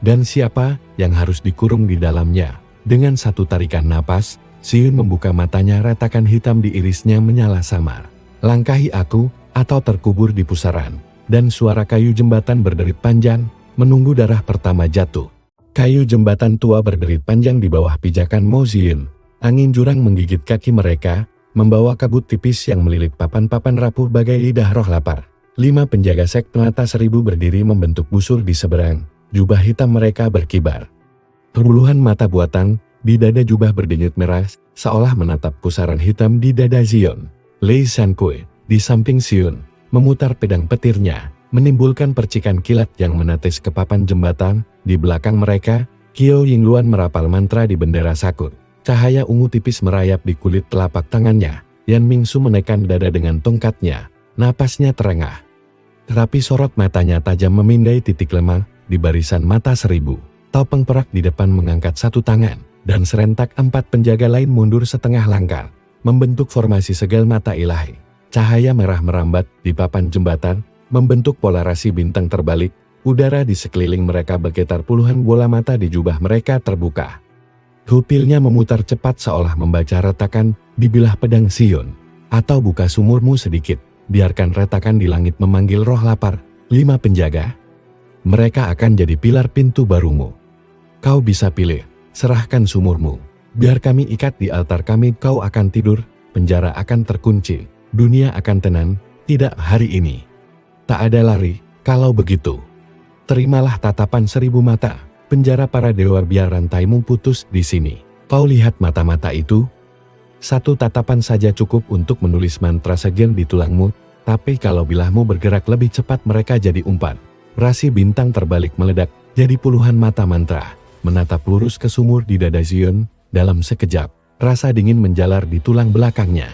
Dan siapa yang harus dikurung di dalamnya. Dengan satu tarikan napas, Xion membuka matanya, retakan hitam di irisnya menyala samar. Langkahi aku, atau terkubur di pusaran. Dan suara kayu jembatan berderit panjang, menunggu darah pertama jatuh. Kayu jembatan tua berderit panjang di bawah pijakan Mo Xion. Angin jurang menggigit kaki mereka, membawa kabut tipis yang melilit papan-papan rapuh bagai lidah roh lapar. 5 penjaga sekte mata seribu berdiri membentuk busur di seberang. Jubah hitam mereka berkibar. Puluhan mata buatan, di dada jubah berdenyut merah, seolah menatap pusaran hitam di dada Xion. Li Sankui, di samping Xion, memutar pedang petirnya, menimbulkan percikan kilat yang menetes ke papan jembatan. Di belakang mereka, Qiao Yingluan merapal mantra di bendera sakut. Cahaya ungu tipis merayap di kulit telapak tangannya. Yan Mingsu menekan dada dengan tongkatnya. Napasnya terengah. Terapi sorot matanya tajam memindai titik lemah di barisan mata seribu. Topeng Perak di depan mengangkat satu tangan, dan serentak 4 penjaga lain mundur setengah langkah, membentuk formasi segel mata ilahi. Cahaya merah merambat di papan jembatan, membentuk polarasi bintang terbalik. Udara di sekeliling mereka bergetar, puluhan bola mata di jubah mereka terbuka. Pupilnya memutar cepat seolah membaca retakan di bilah pedang Xion. Atau buka sumurmu sedikit, biarkan retakan di langit memanggil roh lapar. 5 penjaga. Mereka akan jadi pilar pintu barumu. Kau bisa pilih, serahkan sumurmu. Biar kami ikat di altar kami, kau akan tidur, penjara akan terkunci, dunia akan tenang, tidak hari ini. Tak ada lari, kalau begitu. Terimalah tatapan 1000 mata, penjara para dewa, biar rantaimu putus di sini. Kau lihat mata-mata itu? Satu tatapan saja cukup untuk menulis mantra segel di tulangmu, tapi kalau bilahmu bergerak lebih cepat mereka jadi umpan. Rasi bintang terbalik meledak, jadi puluhan mata mantra. Menatap lurus ke sumur di dada Xion. Dalam sekejap, rasa dingin menjalar di tulang belakangnya.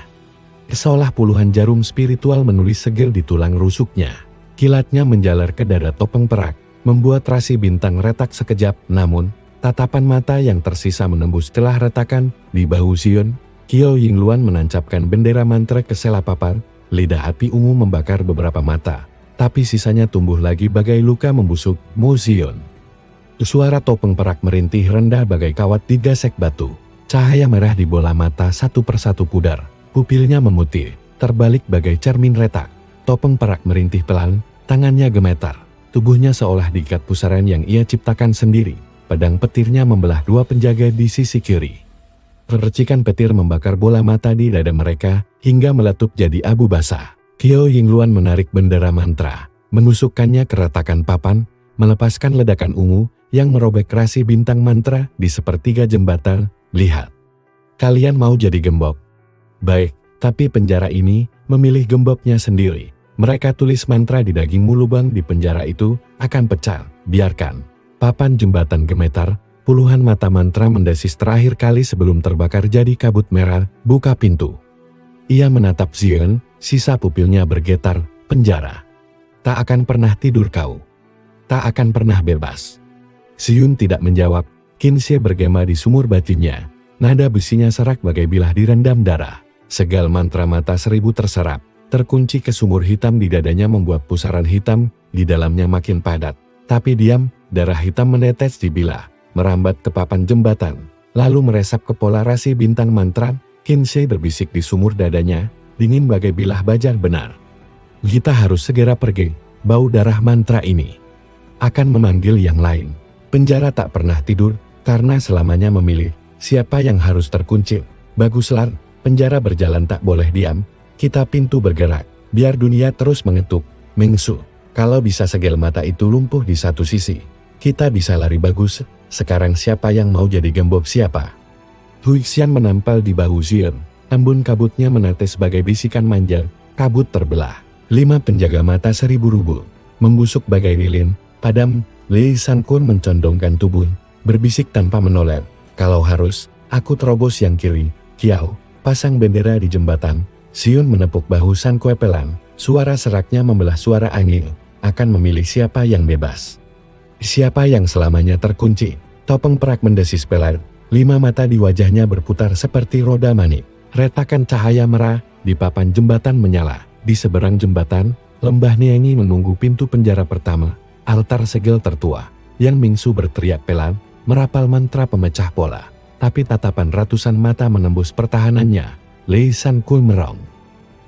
Seolah puluhan jarum spiritual menulis segel di tulang rusuknya. Kilatnya menjalar ke dada Topeng Perak, membuat rasi bintang retak sekejap. Namun, tatapan mata yang tersisa menembus celah retakan di bahu Xion. Qiao Yingluan menancapkan bendera mantra ke sela papan. Lidah api ungu membakar beberapa mata, tapi sisanya tumbuh lagi bagai luka membusuk. Mo Xion. Suara Topeng Perak merintih rendah bagai kawat digasek batu. Cahaya merah di bola mata satu persatu pudar. Pupilnya memutih, terbalik bagai cermin retak. Topeng Perak merintih pelan, tangannya gemetar. Tubuhnya seolah diikat pusaran yang ia ciptakan sendiri. Pedang petirnya membelah 2 penjaga di sisi kiri. Percikan petir membakar bola mata di dada mereka, hingga meletup jadi abu basah. Qiao Yingluan menarik bendera mantra, menusukkannya ke retakan papan, melepaskan ledakan ungu yang merobek rasi bintang mantra di sepertiga jembatan. Lihat, kalian mau jadi gembok? Baik, tapi penjara ini memilih gemboknya sendiri. Mereka tulis mantra di dagingmu, lubang di penjara itu akan pecah. Biarkan. Papan jembatan gemetar, puluhan mata mantra mendesis terakhir kali sebelum terbakar jadi kabut merah. Buka pintu. Ia menatap Xion, sisa pupilnya bergetar. Penjara. Tak akan pernah tidur kau. Tak akan pernah bebas. Xion tidak menjawab. Kinsey bergema di sumur batinnya. Nada besinya serak bagai bilah direndam darah. Segal mantra mata seribu terserap, terkunci ke sumur hitam di dadanya, membuat pusaran hitam di dalamnya makin padat. Tapi diam, darah hitam menetes di bilah, merambat ke papan jembatan, lalu meresap ke polarasi bintang mantra. Kinsey berbisik di sumur dadanya, dingin bagai bilah baja. Benar. Kita harus segera pergi, bau darah mantra ini akan memanggil yang lain. Penjara tak pernah tidur, karena selamanya memilih siapa yang harus terkunci. Baguslah, penjara berjalan tak boleh diam. Kita pintu bergerak, biar dunia terus mengetuk. Mingsu, Kalau bisa segel mata itu lumpuh di satu sisi, kita bisa lari bagus. Sekarang siapa yang mau jadi gembok siapa? Huixian menempel di bahu Zion. Embun kabutnya menetes sebagai bisikan manja. Kabut terbelah. 5 penjaga mata 1000 rubuh. Membusuk bagai lilin. Padam, Lei San Kun mencondongkan tubuh. Berbisik tanpa menoleh. Kalau harus, aku terobos yang kiri. Kiao, pasang bendera di jembatan. Zion menepuk bahu San Kue pelan. Suara seraknya membelah suara angin. Akan memilih siapa yang bebas. Siapa yang selamanya terkunci. Topeng perak mendesis pelan. 5 mata di wajahnya berputar seperti roda manik. Retakan cahaya merah di papan jembatan menyala. Di seberang jembatan, Lembah Niangi menunggu pintu penjara pertama. Altar segel tertua. Yang Mingsu berteriak pelan, merapal mantra pemecah pola. Tapi tatapan ratusan mata menembus pertahanannya. Lei San Kun merong.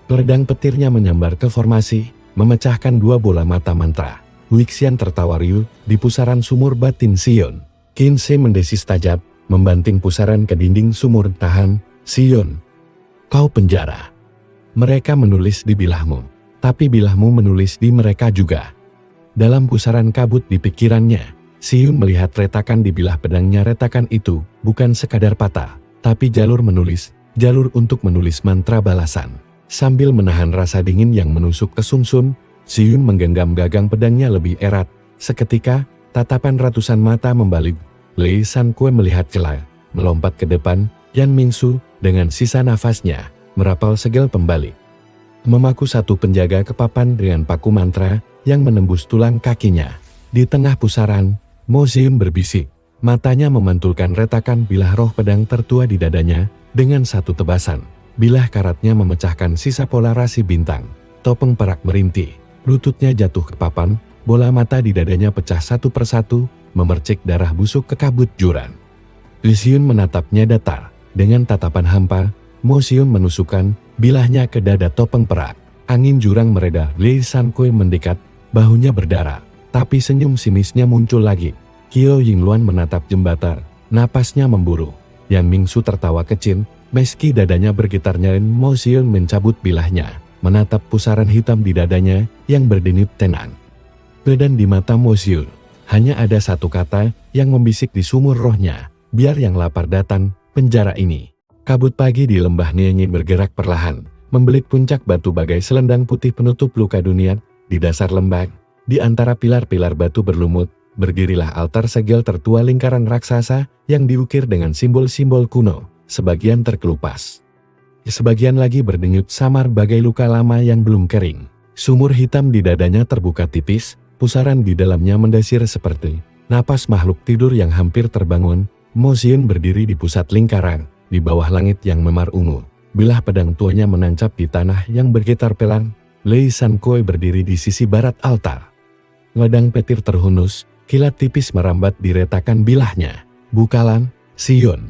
Pedang petirnya menyambar ke formasi, memecahkan 2 bola mata mantra. Huixian tertawa riuh di pusaran sumur batin Sion. Qin Shi mendesis tajam, membanting pusaran ke dinding sumur. Tahan, Sion. Kau penjara. Mereka menulis di bilahmu, tapi bilahmu menulis di mereka juga. Dalam pusaran kabut di pikirannya, Sion melihat retakan di bilah pedangnya. Retakan itu bukan sekadar patah, tapi jalur menulis, jalur untuk menulis mantra balasan. Sambil menahan rasa dingin yang menusuk ke sumsum, Sion menggenggam gagang pedangnya lebih erat. Seketika, tatapan ratusan mata membalik. Lei San Kue melihat celah, melompat ke depan. Yan Mingsu, dengan sisa nafasnya, merapal segel pembalik. Memaku satu penjaga ke papan dengan paku mantra yang menembus tulang kakinya. Di tengah pusaran, Mo Xiun berbisik. Matanya memantulkan retakan bilah roh pedang tertua di dadanya. Dengan satu tebasan, bilah karatnya memecahkan sisa polarasi bintang. Topeng perak merintih. Lututnya jatuh ke papan. Bola mata di dadanya pecah satu persatu, memercik darah busuk ke kabut jurang. Xiun menatapnya datar. Dengan tatapan hampa, Mo Xiun menusukkan bilahnya ke dada topeng perak. Angin jurang mereda. Lei San Kue mendekat, bahunya berdarah. Tapi senyum sinisnya muncul lagi. Qiao Yingluan menatap jembatan, napasnya memburu. Yan Mingsu tertawa kecil, meski dadanya bergetar nyaring. Mo Xiun mencabut bilahnya, menatap pusaran hitam di dadanya yang berdenyut tenang. Dan di mata Mo Xiun, hanya ada satu kata yang membisik di sumur rohnya, biar yang lapar datang, penjara ini. Kabut pagi di lembah Niangi bergerak perlahan, membelit puncak batu bagai selendang putih penutup luka dunia. Di dasar lembah, di antara pilar-pilar batu berlumut, berdirilah altar segel tertua lingkaran raksasa yang diukir dengan simbol-simbol kuno, sebagian terkelupas. Sebagian lagi berdenyut samar bagai luka lama yang belum kering. Sumur hitam di dadanya terbuka tipis, pusaran di dalamnya mendesir seperti napas makhluk tidur yang hampir terbangun. Mo Xiun berdiri di pusat lingkaran, di bawah langit yang memar ungu. Bilah pedang tuanya menancap di tanah yang bergetar pelan. Lei San Kue berdiri di sisi barat altar. Ladang petir terhunus, kilat tipis merambat di retakan bilahnya. Bukalan, Sion.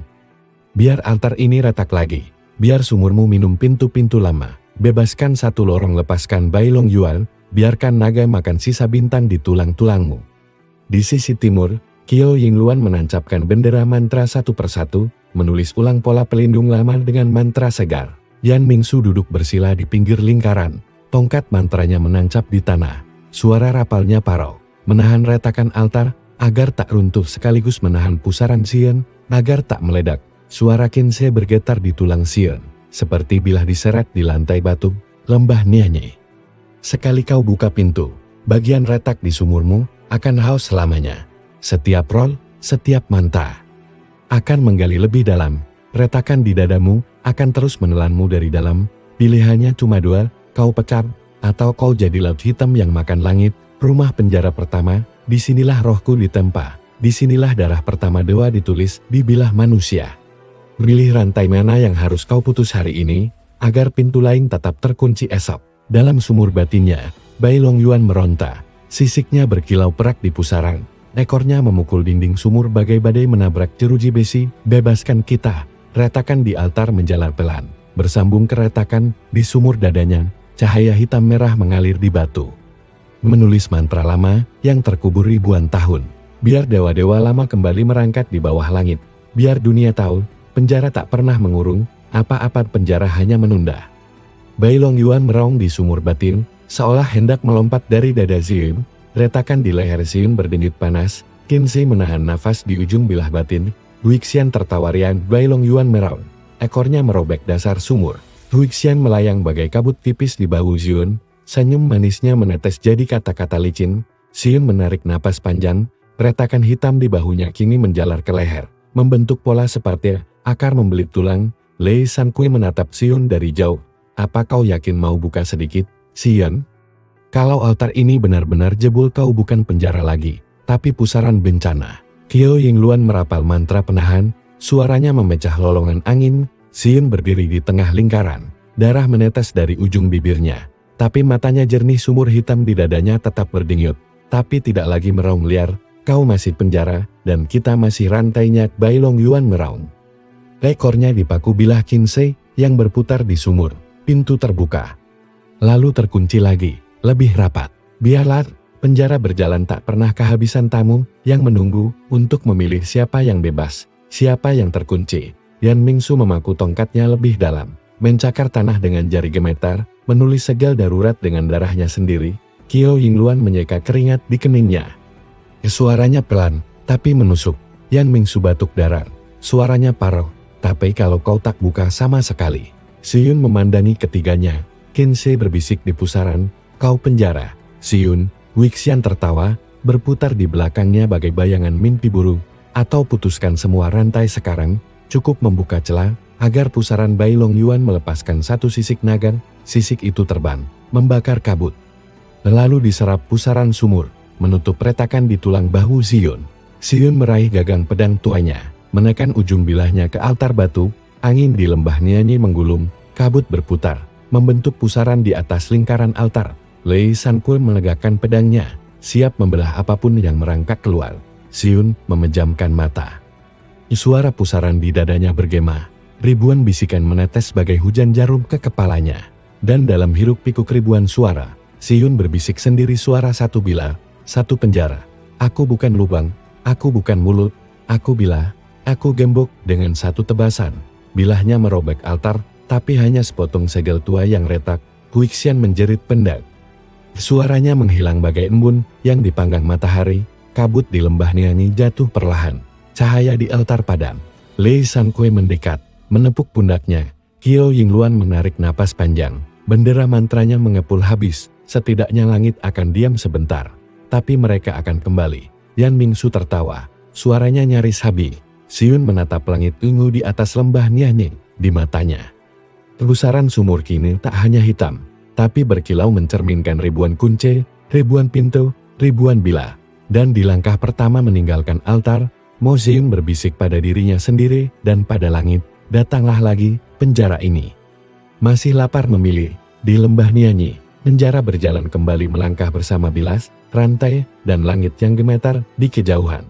Biar altar ini retak lagi. Biar sumurmu minum pintu-pintu lama. Bebaskan satu lorong, lepaskan Bai Long Yuan. Biarkan naga makan sisa bintang di tulang-tulangmu. Di sisi timur, Qiao Yingluan menancapkan bendera mantra satu persatu, menulis ulang pola pelindung lama dengan mantra segar. Yan Mingsu duduk bersila di pinggir lingkaran. Tongkat mantranya menancap di tanah. Suara rapalnya parau, menahan retakan altar, agar tak runtuh, sekaligus menahan pusaran Sion, agar tak meledak. Suara Qin Shi bergetar di tulang Sion, seperti bilah diseret di lantai batu, lembah Nianyi. Sekali kau buka pintu, bagian retak di sumurmu akan haus selamanya. Setiap rol, setiap mantra akan menggali lebih dalam. Retakan di dadamu akan terus menelanmu dari dalam. Pilihannya cuma 2, kau pecah, atau kau jadi laut hitam yang makan langit. Rumah penjara pertama, disinilah rohku ditempa. Disinilah darah pertama dewa ditulis di bilah manusia. Pilih rantai mana yang harus kau putus hari ini, agar pintu lain tetap terkunci esok. Dalam sumur batinnya, Bai Long Yuan meronta. Sisiknya berkilau perak di pusaran. Ekornya memukul dinding sumur bagai badai menabrak jeruji besi. Bebaskan kita. Retakan di altar menjalar pelan. Bersambung ke retakan di sumur dadanya. Cahaya hitam merah mengalir di batu. Menulis mantra lama yang terkubur ribuan tahun. Biar dewa-dewa lama kembali merangkat di bawah langit. Biar dunia tahu, penjara tak pernah mengurung, apa-apa penjara hanya menunda. Bai Long Yuan meraung di sumur batin, seolah hendak melompat dari dada Xion. Retakan di leher Xion berdenyut panas. Qinzi menahan nafas di ujung bilah batin. Huixian tertawa riang. Bailong Yuan meraung. Ekornya merobek dasar sumur. Huixian melayang bagai kabut tipis di bahu Xion. Senyum manisnya menetes jadi kata-kata licin. Xion menarik napas panjang. Retakan hitam di bahunya kini menjalar ke leher, membentuk pola seperti akar membelit tulang. Lei Sankui menatap Xion dari jauh. Apa kau yakin mau buka sedikit, Xion? Kalau altar ini benar-benar jebol kau bukan penjara lagi, tapi pusaran bencana. Qiao Yingluan merapal mantra penahan, suaranya memecah lolongan angin. Xion berdiri di tengah lingkaran, darah menetes dari ujung bibirnya. Tapi matanya jernih, sumur hitam di dadanya tetap berdenyut, tapi tidak lagi meraung liar. Kau masih penjara, dan kita masih rantainya. Bailong Yuan meraung. Ekornya dipaku bilah Qinzi yang berputar di sumur. Pintu terbuka. Lalu terkunci lagi, lebih rapat. Biarlah, penjara berjalan tak pernah kehabisan tamu yang menunggu untuk memilih siapa yang bebas, siapa yang terkunci. Yan Mingsu memaku tongkatnya lebih dalam, mencakar tanah dengan jari gemetar, menulis segel darurat dengan darahnya sendiri. Qiao Yingluan menyeka keringat di keningnya. Suaranya pelan, tapi menusuk. Yan Mingsu batuk darah. Suaranya parau. Tapi kalau kau tak buka sama sekali. Xion memandangi ketiganya. Qinzi berbisik di pusaran. Kau penjara. Xion, Huixian tertawa, berputar di belakangnya bagai bayangan mimpi buruk. Atau putuskan semua rantai sekarang. Cukup membuka celah, agar pusaran Bailong Yuan melepaskan satu sisik naga. Sisik itu terbang, membakar kabut. Lalu diserap pusaran sumur, menutup retakan di tulang bahu Xion. Xion meraih gagang pedang tuanya, menekan ujung bilahnya ke altar batu. Angin di lembah nyanyi menggulung, kabut berputar, membentuk pusaran di atas lingkaran altar. Lei Sankui menegakkan pedangnya, siap membelah apapun yang merangkak keluar. Xion memejamkan mata. Suara pusaran di dadanya bergema, ribuan bisikan menetes bagai hujan jarum ke kepalanya. Dan dalam hiruk pikuk ribuan suara, Xion berbisik sendiri, suara satu bila. Satu penjara. Aku bukan lubang, aku bukan mulut, aku bilah, aku gembok. Dengan satu tebasan, bilahnya merobek altar, tapi hanya sepotong segel tua yang retak. Huixian menjerit pendak. Suaranya menghilang bagai embun yang dipanggang matahari. Kabut di lembah nyanyi jatuh perlahan. Cahaya di altar padam. Lei Sankui mendekat, menepuk pundaknya. Qiao Yingluan menarik napas panjang. Bendera mantranya mengepul habis. Setidaknya langit akan diam sebentar. Tapi mereka akan kembali. Yan Mingsu tertawa. Suaranya nyaris habis. Xion menatap langit ungu di atas lembah Nianying. Di matanya, pusaran sumur kini tak hanya hitam, tapi berkilau mencerminkan ribuan kunci, ribuan pintu, ribuan bilah. Dan di langkah pertama meninggalkan altar, Mo Xion berbisik pada dirinya sendiri dan pada langit, datanglah lagi, penjara ini masih lapar memilih. Di lembah Nianyi, penjara berjalan kembali melangkah bersama bilas, rantai, dan langit yang gemetar di kejauhan.